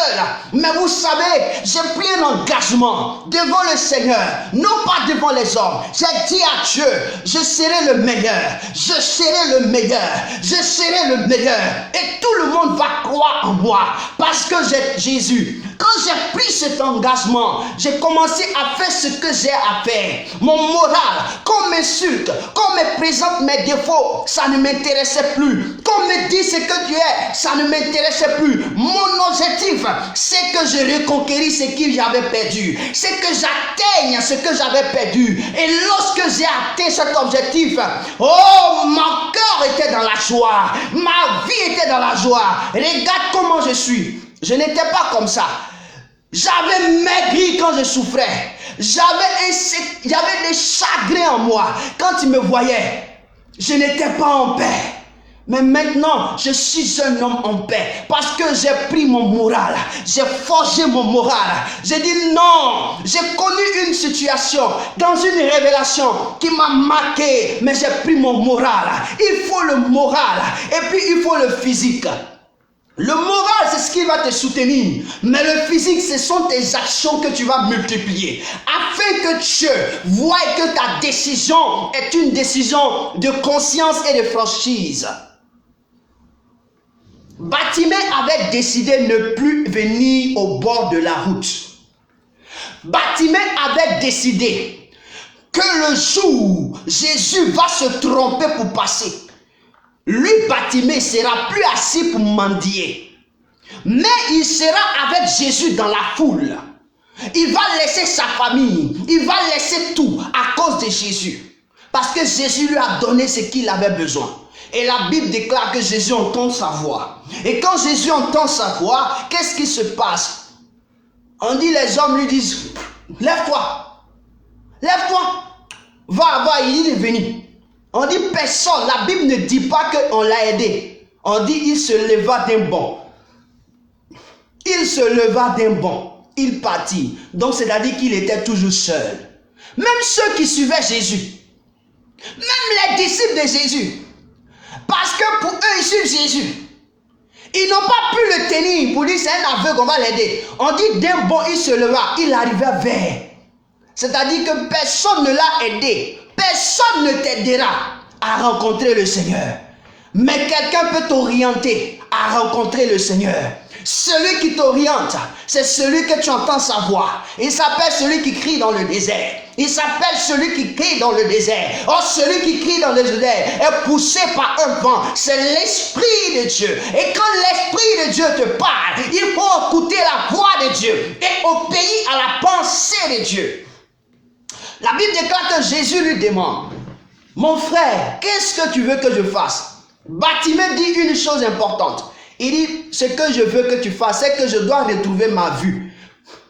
Mais vous savez, j'ai pris un engagement devant le Seigneur, non pas devant les hommes. J'ai dit à Dieu, je serai le meilleur. Je serai le meilleur. Je serai le meilleur. Et tout le monde va croire en moi. Parce que j'ai Jésus. Quand j'ai pris cet engagement, j'ai commencé à faire ce que j'ai à faire. Mon moral, qu'on m'insulte, qu'on me présente mes défauts, ça ne m'intéressait plus. Qu'on me dise ce que tu es, ça ne m'intéressait plus. Mon objectif, c'est que je reconquéris ce que j'avais perdu. C'est que j'atteigne ce que j'avais perdu. Et lorsque j'ai atteint cet objectif, oh, mon cœur était dans la joie. Ma vie était dans la joie. Regarde comment je suis. Je n'étais pas comme ça. J'avais maigri quand je souffrais. J'avais des chagrins en moi. Quand tu me voyais, je n'étais pas en paix. Mais maintenant, je suis un homme en paix. Parce que j'ai pris mon moral. J'ai forgé mon moral. J'ai dit non. J'ai connu une situation dans une révélation qui m'a marqué. Mais j'ai pris mon moral. Il faut le moral. Et puis il faut le physique. Le moral, c'est ce qui va te soutenir. Mais le physique, ce sont tes actions que tu vas multiplier. Afin que Dieu voie que ta décision est une décision de conscience et de franchise. Bartimée avait décidé de ne plus venir au bord de la route. Bartimée avait décidé que le jour Jésus va se tromper pour passer, lui, Bartimée, sera plus assis pour mendier, mais il sera avec Jésus dans la foule. Il va laisser sa famille, il va laisser tout à cause de Jésus, parce que Jésus lui a donné ce qu'il avait besoin. Et la Bible déclare que Jésus entend sa voix. Et quand Jésus entend sa voix, qu'est-ce qui se passe? On dit, les hommes lui disent, lève-toi, lève-toi, va, il est venu. On dit personne, la Bible ne dit pas qu'on l'a aidé. On dit il se leva d'un bond. Il se leva d'un bond, il partit. Donc c'est-à-dire qu'il était toujours seul. Même ceux qui suivaient Jésus, même les disciples de Jésus, parce que pour eux ils suivent Jésus, ils n'ont pas pu le tenir pour dire c'est un aveugle, on va l'aider. On dit d'un bond il se leva, il arrivait vers. C'est-à-dire que personne ne l'a aidé. Personne ne t'aidera à rencontrer le Seigneur. Mais quelqu'un peut t'orienter à rencontrer le Seigneur. Celui qui t'oriente, c'est celui que tu entends sa voix. Il s'appelle celui qui crie dans le désert. Il s'appelle celui qui crie dans le désert. Oh, celui qui crie dans le désert est poussé par un vent. C'est l'Esprit de Dieu. Et quand l'Esprit de Dieu te parle, il faut écouter la voix de Dieu et obéir à la pensée de Dieu. La Bible déclare que Jésus lui demande, mon frère, qu'est-ce que tu veux que je fasse? Bartimée dit une chose importante. Il dit, ce que je veux que tu fasses, c'est que je dois retrouver ma vue.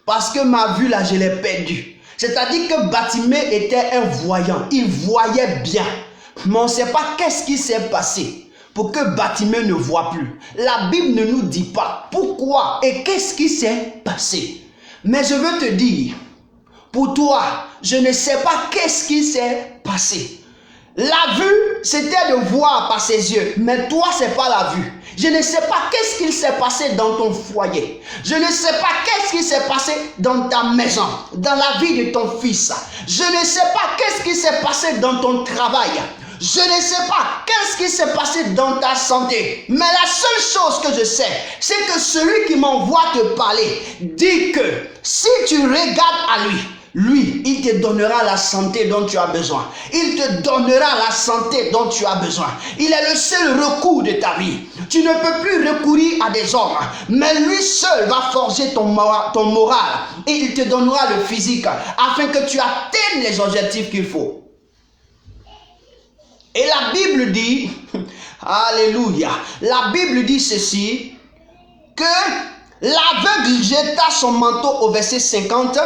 Parce que ma vue, là, je l'ai perdue. C'est-à-dire que Bartimée était un voyant. Il voyait bien. Mais on ne sait pas qu'est-ce qui s'est passé pour que Bartimée ne voit plus. La Bible ne nous dit pas pourquoi et qu'est-ce qui s'est passé. Mais je veux te dire, pour toi, je ne sais pas qu'est-ce qui s'est passé. La vue, c'était de voir par ses yeux. Mais toi, ce n'est pas la vue. Je ne sais pas qu'est-ce qui s'est passé dans ton foyer. Je ne sais pas qu'est-ce qui s'est passé dans ta maison, dans la vie de ton fils. Je ne sais pas qu'est-ce qui s'est passé dans ton travail. Je ne sais pas qu'est-ce qui s'est passé dans ta santé. Mais la seule chose que je sais, c'est que celui qui m'envoie te parler dit que si tu regardes à lui, il te donnera la santé dont tu as besoin. Il te donnera la santé dont tu as besoin. Il est le seul recours de ta vie. Tu ne peux plus recourir à des hommes, mais lui seul va forger ton moral et il te donnera le physique afin que tu atteignes les objectifs qu'il faut. Et la Bible dit, alléluia, la Bible dit ceci, que l'aveugle jeta son manteau au verset 50.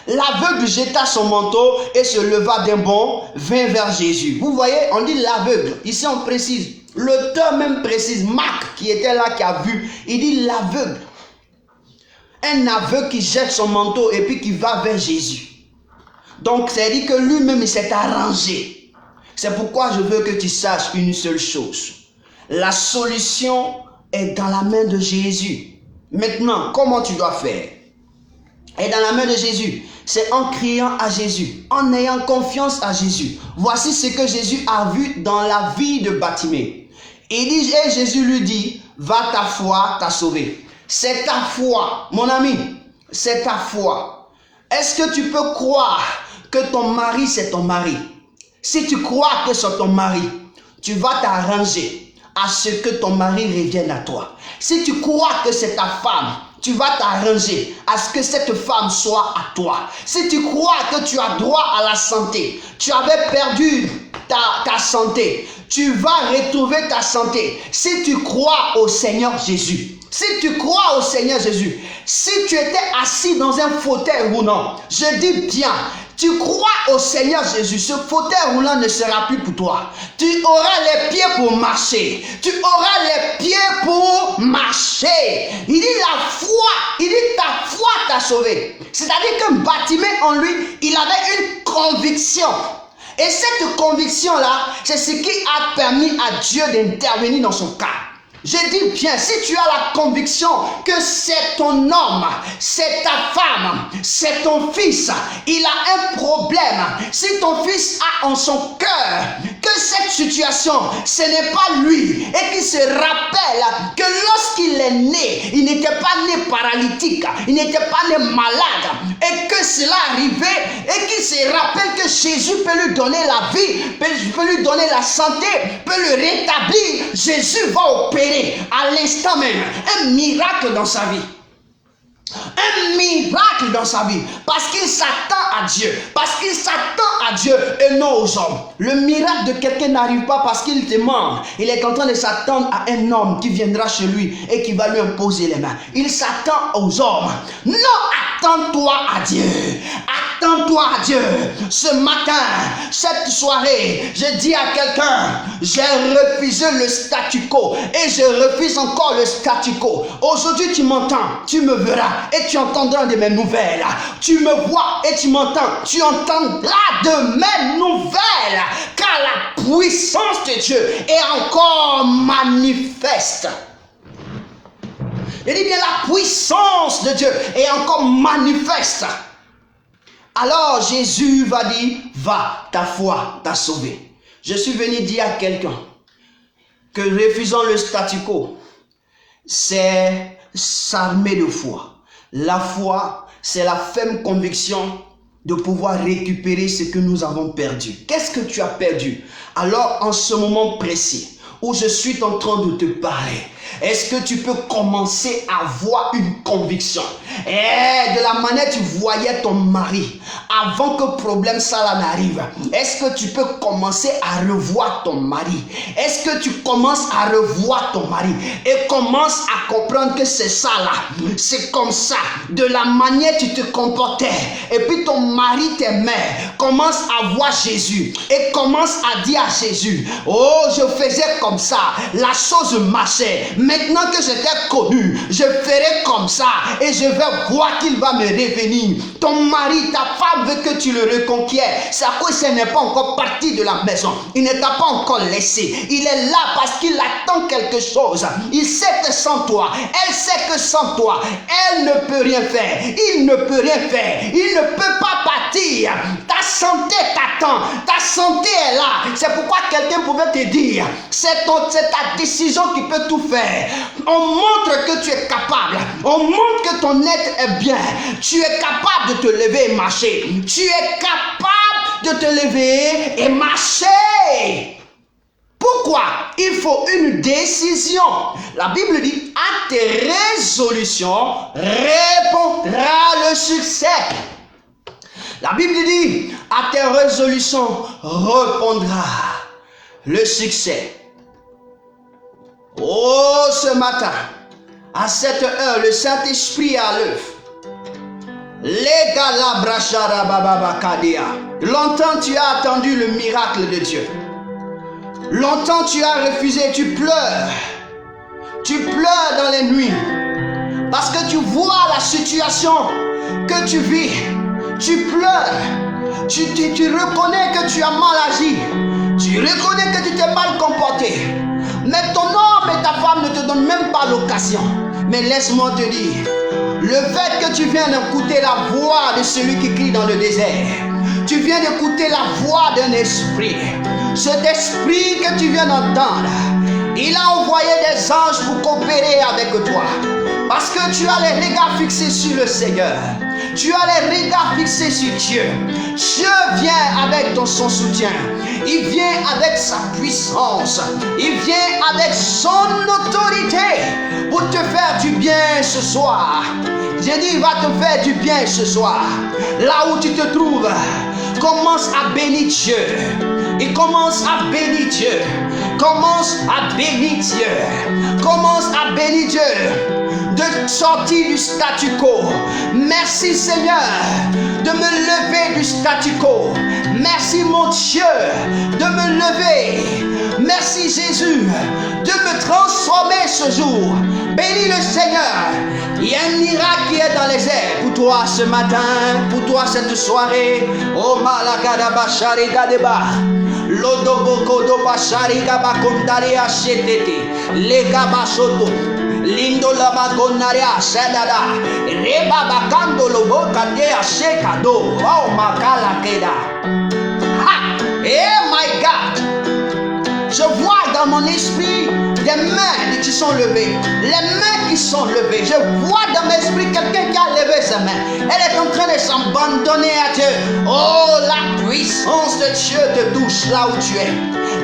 L'aveugle jeta son manteau et se leva d'un bond, vint vers Jésus. Vous voyez, on dit l'aveugle. Ici, on précise. L'auteur même précise. Marc, qui était là, qui a vu. Il dit l'aveugle. Un aveugle qui jette son manteau et puis qui va vers Jésus. Donc, c'est dit que lui-même, il s'est arrangé. C'est pourquoi je veux que tu saches une seule chose. La solution est dans la main de Jésus. Maintenant, comment tu dois faire? Et dans la main de Jésus, c'est en criant à Jésus, en ayant confiance à Jésus. Voici ce que Jésus a vu dans la vie de Bartimée. Il dit, et Jésus lui dit, va, ta foi t'a sauvé. C'est ta foi, mon ami, c'est ta foi. Est-ce que tu peux croire que ton mari, c'est ton mari? Si tu crois que c'est ton mari, tu vas t'arranger à ce que ton mari revienne à toi. Si tu crois que c'est ta femme, tu vas t'arranger à ce que cette femme soit à toi. Si tu crois que tu as droit à la santé, tu avais perdu ta santé, tu vas retrouver ta santé. Si tu crois au Seigneur Jésus, si tu crois au Seigneur Jésus, si tu étais assis dans un fauteuil roulant, je dis bien, tu crois au Seigneur Jésus, ce fauteuil roulant ne sera plus pour toi. Tu auras les pieds pour marcher. Tu auras les pieds pour marcher. Il dit la foi, il dit ta foi t'a sauvé. C'est-à-dire que Bartimée en lui, il avait une conviction. Et cette conviction-là, c'est ce qui a permis à Dieu d'intervenir dans son cas. Je dis bien, si tu as la conviction que c'est ton homme, c'est ta femme, c'est ton fils, il a un problème. Si ton fils a en son cœur que cette situation, ce n'est pas lui, et qu'il se rappelle que lorsqu'il est né, il n'était pas né paralytique, il n'était pas né malade, et que cela arrivait, et qu'il se rappelle que Jésus peut lui donner la vie, peut lui donner la santé, peut le rétablir, Jésus va opérer à l'instant même un miracle dans sa vie. Un miracle dans sa vie, parce qu'il s'attend à Dieu, et non aux hommes. Le miracle de quelqu'un n'arrive pas parce qu'il demande. Il est en train de s'attendre à un homme qui viendra chez lui et qui va lui imposer les mains. Il s'attend aux hommes. Non, attends-toi à Dieu. Attends-toi à Dieu. Ce matin, cette soirée, je dis à quelqu'un, j'ai refusé le statu quo et je refuse encore le statu quo. Aujourd'hui, tu m'entends, tu me verras et tu entendras de mes nouvelles. Tu me vois et tu m'entends, tu entendras de mes nouvelles, car la puissance de Dieu est encore manifeste. Je dis bien, la puissance de Dieu est encore manifeste. Alors Jésus va dire, va, ta foi t'a sauvé. Je suis venu dire à quelqu'un que refusant le statu quo, c'est s'armer de foi. La foi, c'est la ferme conviction de pouvoir récupérer ce que nous avons perdu. Qu'est-ce que tu as perdu? Alors, en ce moment précis, où je suis en train de te parler, est-ce que tu peux commencer à avoir une conviction? De la manière tu voyais ton mari avant que problème ça n'arrive, est-ce que tu peux commencer à revoir ton mari? Est-ce que tu commences à revoir ton mari et commences à comprendre que c'est ça là, c'est comme ça, de la manière tu te comportais, et puis ton mari t'aimait, commence à voir Jésus et commence à dire à Jésus, oh, je faisais comme ça, la chose marchait. Maintenant que j'étais connu, je ferai comme ça et je vais voir qu'il va me revenir. Ton mari, ta femme veut que tu le reconquières. C'est à cause qu'il n'est pas encore parti de la maison. Il ne t'a pas encore laissé. Il est là parce qu'il attend quelque chose. Il sait que sans toi, elle sait que sans toi, elle ne peut rien faire. Il ne peut rien faire. Il ne peut pas partir. Ta santé t'attend. Ta santé est là. C'est pourquoi quelqu'un pouvait te dire, c'est ta décision qui peut tout faire. On montre que tu es capable. On montre que ton être est bien. Tu es capable de te lever et marcher. Tu es capable de te lever et marcher. Pourquoi? Il faut une décision. La Bible dit, à tes résolutions répondra le succès. La Bible dit, à tes résolutions répondra le succès. Oh, ce matin, à cette heure, le Saint-Esprit est à l'œuvre. Longtemps tu as attendu le miracle de Dieu. Longtemps tu as refusé, tu pleures. Tu pleures dans les nuits. Parce que tu vois la situation que tu vis. Tu pleures. Tu reconnais que tu as mal agi. Tu reconnais que tu t'es mal comporté. Mais ton homme et ta femme ne te donnent même pas l'occasion. Mais laisse-moi te dire, le fait que tu viens d'écouter la voix de celui qui crie dans le désert, tu viens d'écouter la voix d'un esprit. Cet esprit que tu viens d'entendre, il a envoyé des anges pour coopérer avec toi. Parce que tu as les regards fixés sur le Seigneur. Tu as les regards fixés sur Dieu. Dieu vient avec son soutien. Il vient avec sa puissance. Il vient avec son autorité pour te faire du bien ce soir. J'ai dit, il va te faire du bien ce soir. Là où tu te trouves, commence à bénir Dieu. Et commence à bénir Dieu. Commence à bénir Dieu. Commence à bénir Dieu. De sortir du statu quo. Merci Seigneur de me lever du statu quo. Merci mon Dieu de me lever. Merci Jésus de me transformer ce jour. Bénis le Seigneur. Il y a un miracle qui est dans les airs pour toi ce matin, pour toi cette soirée. Oh malagada bashari gadeba. Lodoboko do bashari gabakondari ashetete. Legabasoto. Lindo la magonaria sedada. Reba bakando lobo kadea shekado. Oh makala keda. Ha! Oh my God! Je vois dans mon esprit des mains qui sont levées. Les mains qui sont levées. Je vois dans mon esprit quelqu'un qui a levé sa main. Elle est en train de s'abandonner à Dieu. Oh, la puissance de Dieu te touche là où tu es.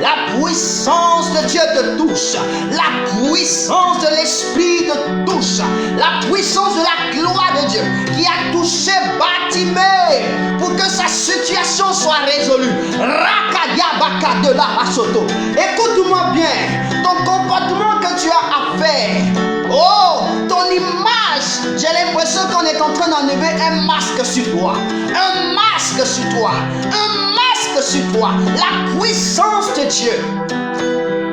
La puissance de Dieu te touche. La puissance de l'Esprit te touche. La puissance de la gloire de Dieu qui a touché Bartimée pour que sa situation soit résolue. Rakadia baka de la basoto. Écoute-moi bien. Ton comportement que tu as à faire. Oh, ton image. J'ai l'impression qu'on est en train d'enlever un masque sur toi. Un masque sur toi. Un masque sur toi. La puissance de Dieu.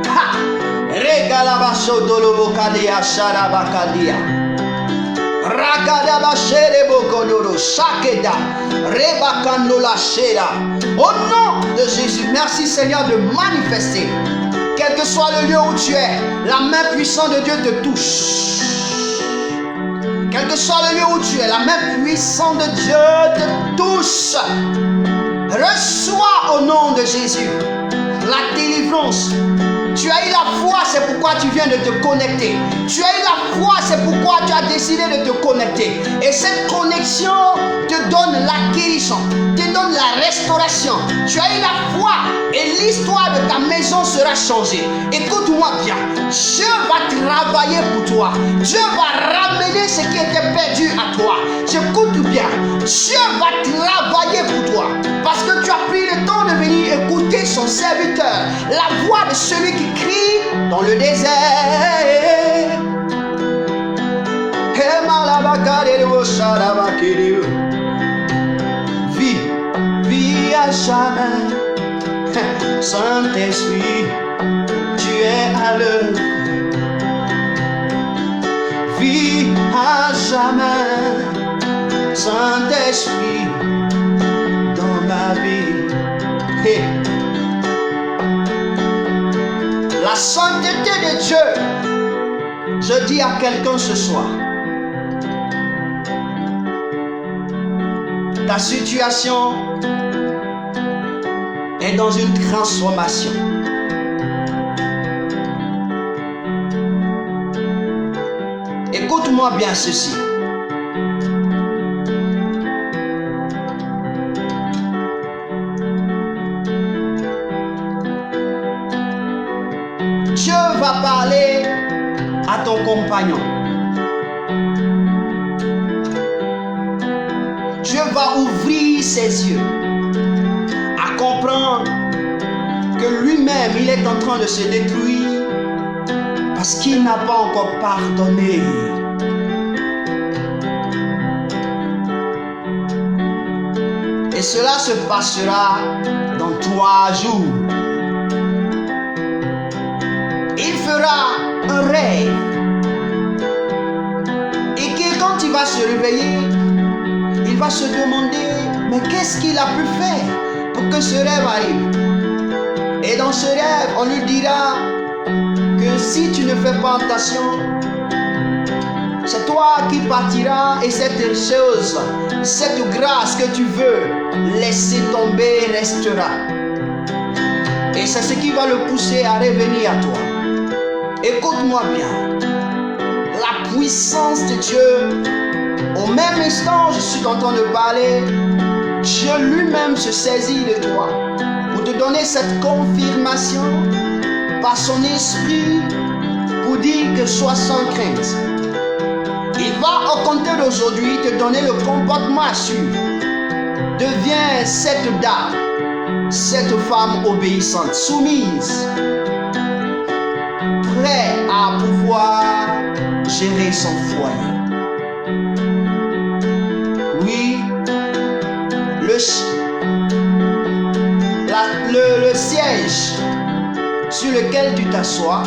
Ha! Regalabaso dolobokadia sharabakadia. Ragadabashere bokodoro shakeda. Rebakandola shera. Au nom de Jésus, merci Seigneur de manifester. Quel que soit le lieu où tu es, la main puissante de Dieu te touche. Quel que soit le lieu où tu es, la main puissante de Dieu te touche. Reçois au nom de Jésus la délivrance. Tu as eu la foi, c'est pourquoi tu viens de te connecter. Tu as eu la foi, c'est pourquoi tu as décidé de te connecter. Et cette connexion te donne la guérison, te donne la restauration. Tu as eu la foi et l'histoire de ta maison sera changée. Écoute-moi bien, Dieu va travailler pour toi. Dieu va ramener ce qui était perdu à toi. J'écoute bien, Dieu va travailler pour toi. Parce que tu as pris le temps de venir écouter son serviteur, la voix de celui qui crie dans le désert. Vis, vis à jamais. Saint-Esprit, tu es à l'œuvre. Vis à jamais. Saint-Esprit, dans ma vie. Hey. La sainteté de Dieu, je dis à quelqu'un ce soir, ta situation est dans une transformation. Écoute-moi bien ceci. Dieu va parler à ton compagnon. Dieu va ouvrir ses yeux à comprendre que lui-même, il est en train de se détruire parce qu'il n'a pas encore pardonné. Et cela se passera dans 3 jours. Il fera un rêve. Et que quand il va se réveiller, il va se demander, mais qu'est-ce qu'il a pu faire pour que ce rêve arrive? Et dans ce rêve, on lui dira que si tu ne fais pas attention, c'est toi qui partiras et cette chose, cette grâce que tu veux laisser tomber restera. Et c'est ce qui va le pousser à revenir à toi. Écoute-moi bien, la puissance de Dieu, au même instant je suis en train de parler, Dieu lui-même se saisit de toi pour te donner cette confirmation par son esprit pour dire que sois sans crainte. Il va au compter d'aujourd'hui te donner le comportement à suivre. Deviens cette dame, cette femme obéissante, soumise, prêt à pouvoir gérer son foyer. Oui, le siège sur lequel tu t'assois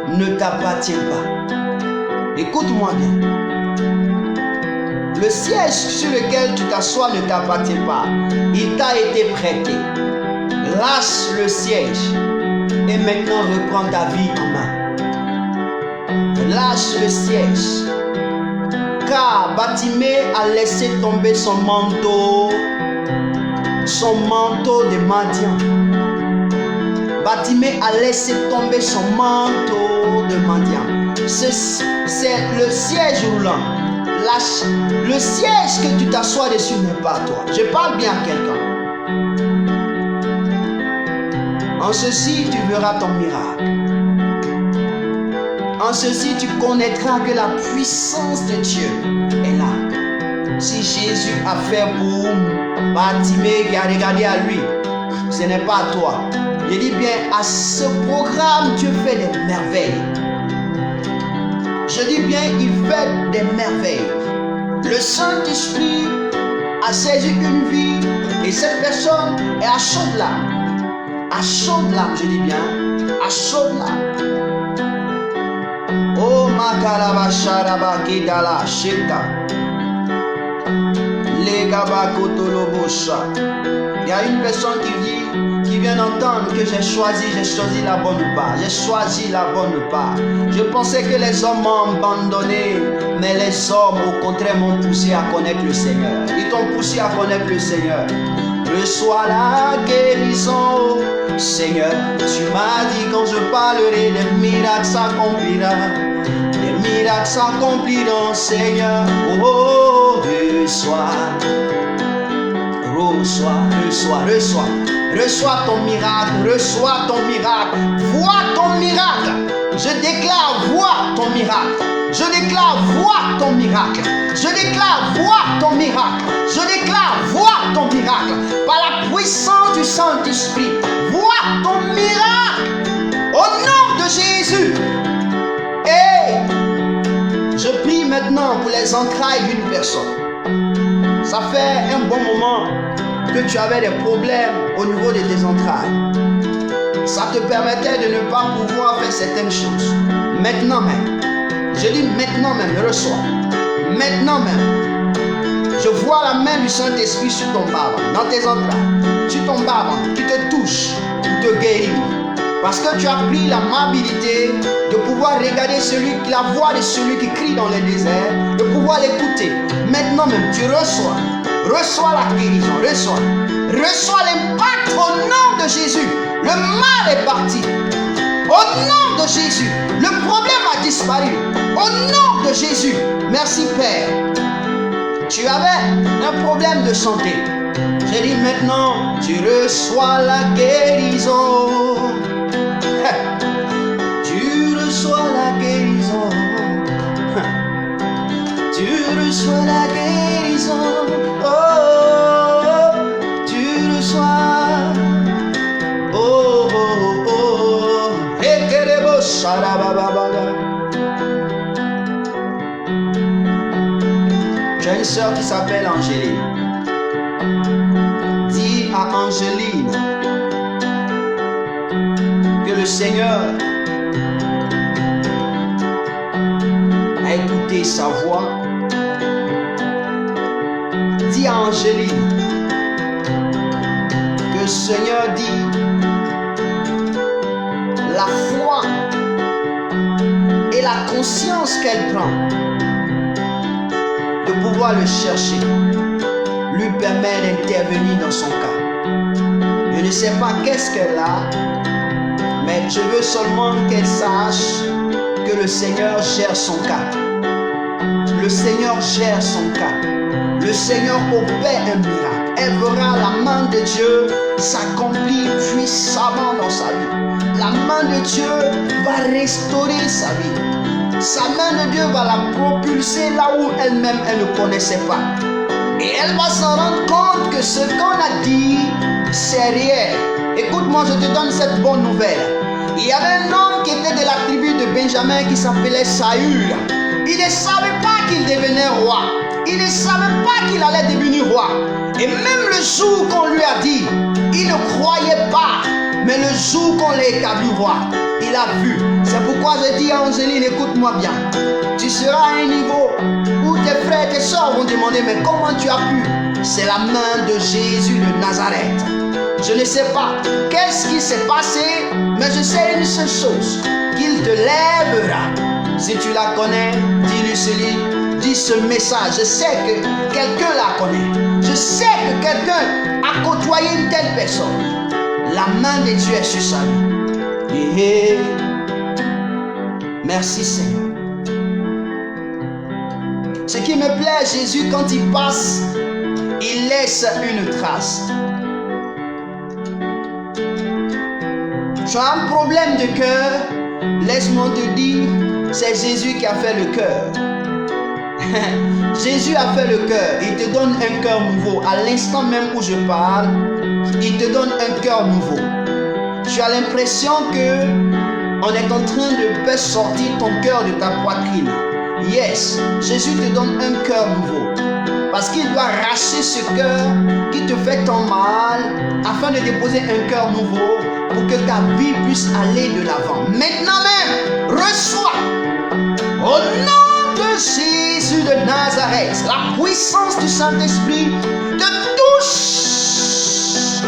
ne t'appartient pas. Écoute-moi bien. Le siège sur lequel tu t'assois ne t'appartient pas. Il t'a été prêté. Lâche le siège et maintenant reprends ta vie en main. Lâche le siège. Car Bartimée a laissé tomber son manteau de mendiant. Bartimée a laissé tomber son manteau de mendiant. C'est le siège roulant. Lâche. Le siège que tu t'assois dessus n'est pas toi. Je parle bien à quelqu'un. En ceci, tu verras ton miracle. En ceci, tu connaîtras que la puissance de Dieu est là. Si Jésus a fait pour Bartimée qui a regardé à lui, ce n'est pas à toi. Je dis bien, à ce programme, Dieu fait des merveilles. Je dis bien, il fait des merveilles. Le Saint-Esprit a saisi une vie et cette personne est à chaude larmes. À chaude larmes, je dis bien, à chaude larmes. Oh makaraba sharaba kedala sheta. Legaba kotolobosha. Il y a une personne qui vient d'entendre que j'ai choisi la bonne part. J'ai choisi la bonne part. Je pensais que les hommes m'ont abandonné, mais les hommes au contraire m'ont poussé à connaître le Seigneur. Ils t'ont poussé à connaître le Seigneur. Reçois la guérison, Seigneur. Tu m'as dit quand je parlerai, des miracles s'accompliront. Des miracles s'accompliront, Seigneur. Oh, reçois. Reçois ton miracle, reçois ton miracle, vois ton miracle. Je déclare, vois ton miracle. Je déclare, vois ton miracle. Je déclare, vois ton miracle. Je déclare, vois ton miracle. Par la puissance du Saint-Esprit, vois ton miracle. Au nom de Jésus. Et je prie maintenant pour les entrailles d'une personne. Ça fait un bon moment que tu avais des problèmes au niveau de tes entrailles. Ça te permettait de ne pas pouvoir faire certaines choses. Maintenant même, je dis maintenant même, reçois. Maintenant même, je vois la main du Saint-Esprit sur ton bas, dans tes entrailles, sur ton bas, qui te touche, qui te guérit. Parce que tu as pris l'amabilité de pouvoir regarder la voix de celui qui crie dans le désert, de pouvoir l'écouter. Maintenant même, tu reçois. Reçois la guérison, reçois l'impact au nom de Jésus. Le mal est parti. Au nom de Jésus, le problème a disparu. Au nom de Jésus, merci Père. Tu avais un problème de santé. J'ai dit maintenant, tu reçois la guérison. Tu reçois la guérison. Tu reçois la guérison. Oh, tu reçois. Oh, oh, oh. Ekerebo sharabababa. J'ai une soeur qui s'appelle Angéline. Dis à Angéline que le Seigneur a écouté sa voix. Dis à Angéline que le Seigneur dit la foi et la conscience qu'elle prend de pouvoir le chercher lui permet d'intervenir dans son cas. Je ne sais pas qu'est-ce qu'elle a, mais je veux seulement qu'elle sache que le Seigneur gère son cas. Le Seigneur gère son cas. Le Seigneur opère un miracle. Elle verra la main de Dieu s'accomplir puissamment dans sa vie. La main de Dieu va restaurer sa vie. Sa main de Dieu va la propulser là où elle-même elle ne connaissait pas. Et elle va s'en rendre compte que ce qu'on a dit, c'est réel. Écoute-moi, je te donne cette bonne nouvelle. Il y avait un homme qui était de la tribu de Benjamin qui s'appelait Saül. Il ne savait pas qu'il devenait roi. Il ne savait pas qu'il allait devenir roi. Et même le jour qu'on lui a dit, il ne croyait pas. Mais le jour qu'on l'a établi roi, il a vu. C'est pourquoi je dis à Angéline, écoute-moi bien. Tu seras à un niveau où tes frères et tes soeurs vont demander, mais comment tu as pu? C'est la main de Jésus de Nazareth. Je ne sais pas qu'est-ce qui s'est passé, mais je sais une seule chose, qu'il te lèvera. Si tu la connais, dis ce message. Je sais que quelqu'un la connaît. Je sais que quelqu'un a côtoyé une telle personne. La main de Dieu est sur sa vie. Et merci Seigneur. Ce qui me plaît, Jésus, quand il passe, il laisse une trace. Tu as un problème de cœur, laisse-moi te dire, c'est Jésus qui a fait le cœur. Jésus a fait le cœur, il te donne un cœur nouveau. À l'instant même où je parle, il te donne un cœur nouveau. Tu as l'impression que on est en train de faire sortir ton cœur de ta poitrine. Yes, Jésus te donne un cœur nouveau. Parce qu'il doit arracher ce cœur qui te fait tant mal afin de déposer un cœur nouveau pour que ta vie puisse aller de l'avant. Maintenant même, reçois au nom de Jésus de Nazareth, la puissance du Saint-Esprit te touche.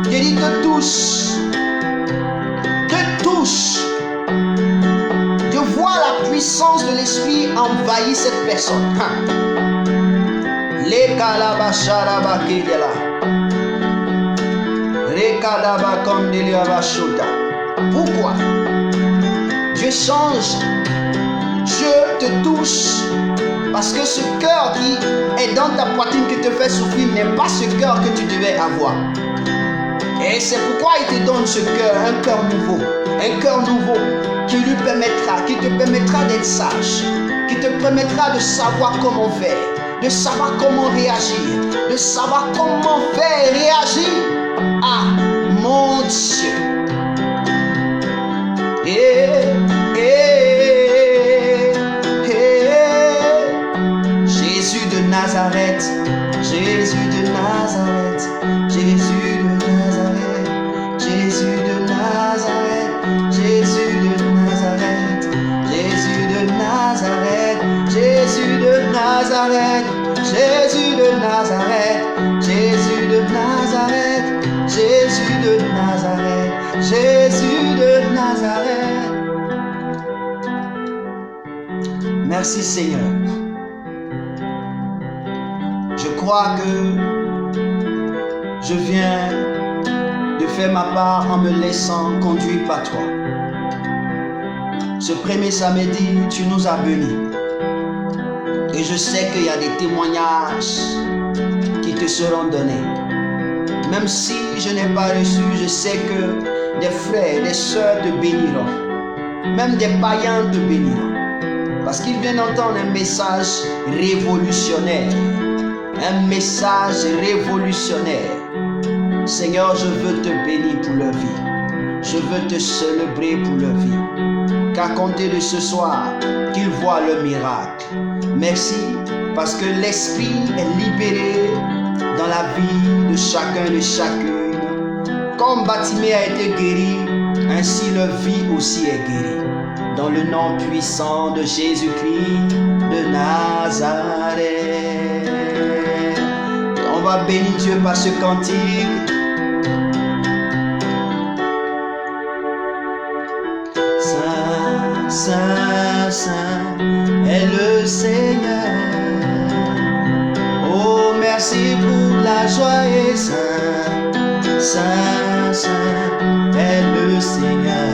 Je dis te touche. Te touche. Je vois la puissance de l'Esprit envahir cette personne. Les kalabasharaba kedela. Rekalaba kondelia bashuta. Pourquoi? Dieu change. Dieu te touche. Parce que ce cœur qui est dans ta poitrine qui te fait souffrir n'est pas ce cœur que tu devais avoir. Et c'est pourquoi il te donne ce cœur, un cœur nouveau. Un cœur nouveau qui lui permettra, qui te permettra d'être sage, qui te permettra de savoir comment faire, de savoir comment réagir, de savoir comment faire réagir à mon Dieu. Jésus de Nazareth, Jésus de Nazareth, Jésus de Nazareth, Jésus de Nazareth, Jésus de Nazareth, Jésus de Nazareth, Jésus de Nazareth, Jésus de Nazareth, Jésus de Nazareth, Jésus de Nazareth, Jésus de Nazareth. Merci Seigneur. Je crois que je viens de faire ma part en me laissant conduire par toi. Ce premier samedi, tu nous as bénis. Et je sais qu'il y a des témoignages qui te seront donnés. Même si je n'ai pas reçu, je sais que des frères, des sœurs te béniront. Même des païens te béniront. Parce qu'ils viennent d'entendre un message révolutionnaire. Un message révolutionnaire. Seigneur, je veux te bénir pour leur vie. Je veux te célébrer pour leur vie. Qu'à compter de ce soir, qu'ils voient le miracle. Merci parce que l'esprit est libéré dans la vie de chacun de chacune. Comme Bartimée a été guéri, ainsi leur vie aussi est guérie. Dans le nom puissant de Jésus-Christ de Nazareth. On va bénir Dieu par ce cantique. Saint, Saint, Saint est le Seigneur. Oh, merci pour la joie et Saint, Saint, Saint est le Seigneur.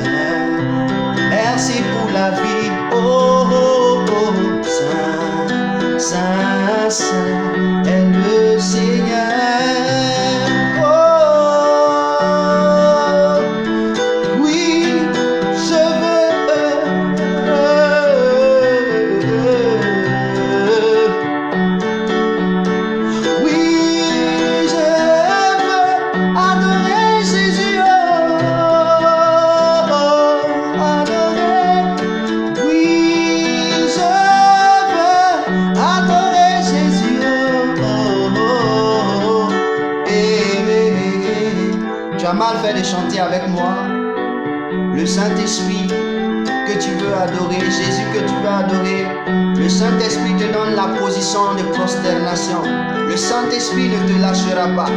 Merci pour la vie. Oh, oh, oh, Saint, Saint, Saint est le Seigneur. mal fait de chanter avec moi. Le Saint-Esprit que tu veux adorer, Jésus que tu veux adorer, le Saint-Esprit te donne la position de prosternation. Le Saint-Esprit ne te lâchera pas.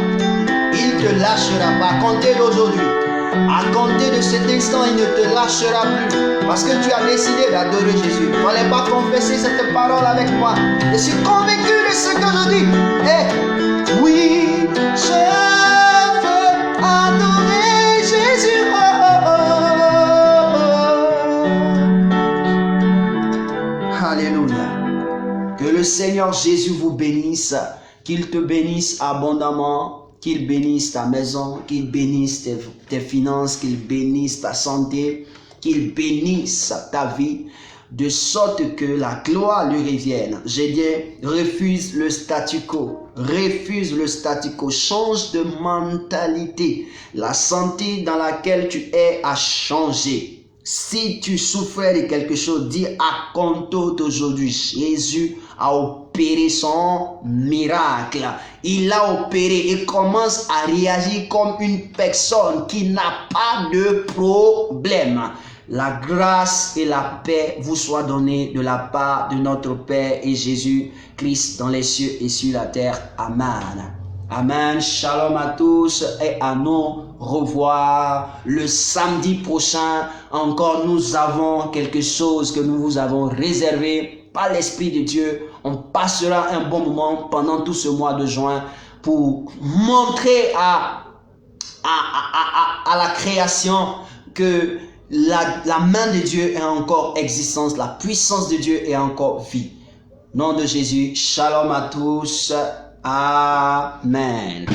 Il ne te lâchera pas. À compter d'aujourd'hui, à compter de cet instant, il ne te lâchera plus. Parce que tu as décidé d'adorer Jésus. Il ne fallait pas confesser cette parole avec moi. Je suis convaincu de ce que je dis. Et oui, je veux adorer Jésus. Alléluia. Que le Seigneur Jésus vous bénisse, qu'il te bénisse abondamment, qu'il bénisse ta maison, qu'il bénisse tes finances, qu'il bénisse ta santé, qu'il bénisse ta vie, de sorte que la gloire lui revienne. J'ai dit, refuse le statu quo, refuse le statu quo, change de mentalité. La santé dans laquelle tu es a changé. Si tu souffrais de quelque chose, dis à compte d'aujourd'hui, Jésus a opéré son miracle. Il a opéré et commence à réagir comme une personne qui n'a pas de problème. La grâce et la paix vous soient données de la part de notre Père et Jésus-Christ dans les cieux et sur la terre. Amen. Amen. Shalom à tous et à nous revoir le samedi prochain. Encore, nous avons quelque chose que nous vous avons réservé par l'Esprit de Dieu. On passera un bon moment pendant tout ce mois de juin pour montrer à la création que la main de Dieu est encore existence, la puissance de Dieu est encore vie. Nom de Jésus, shalom à tous. Amen.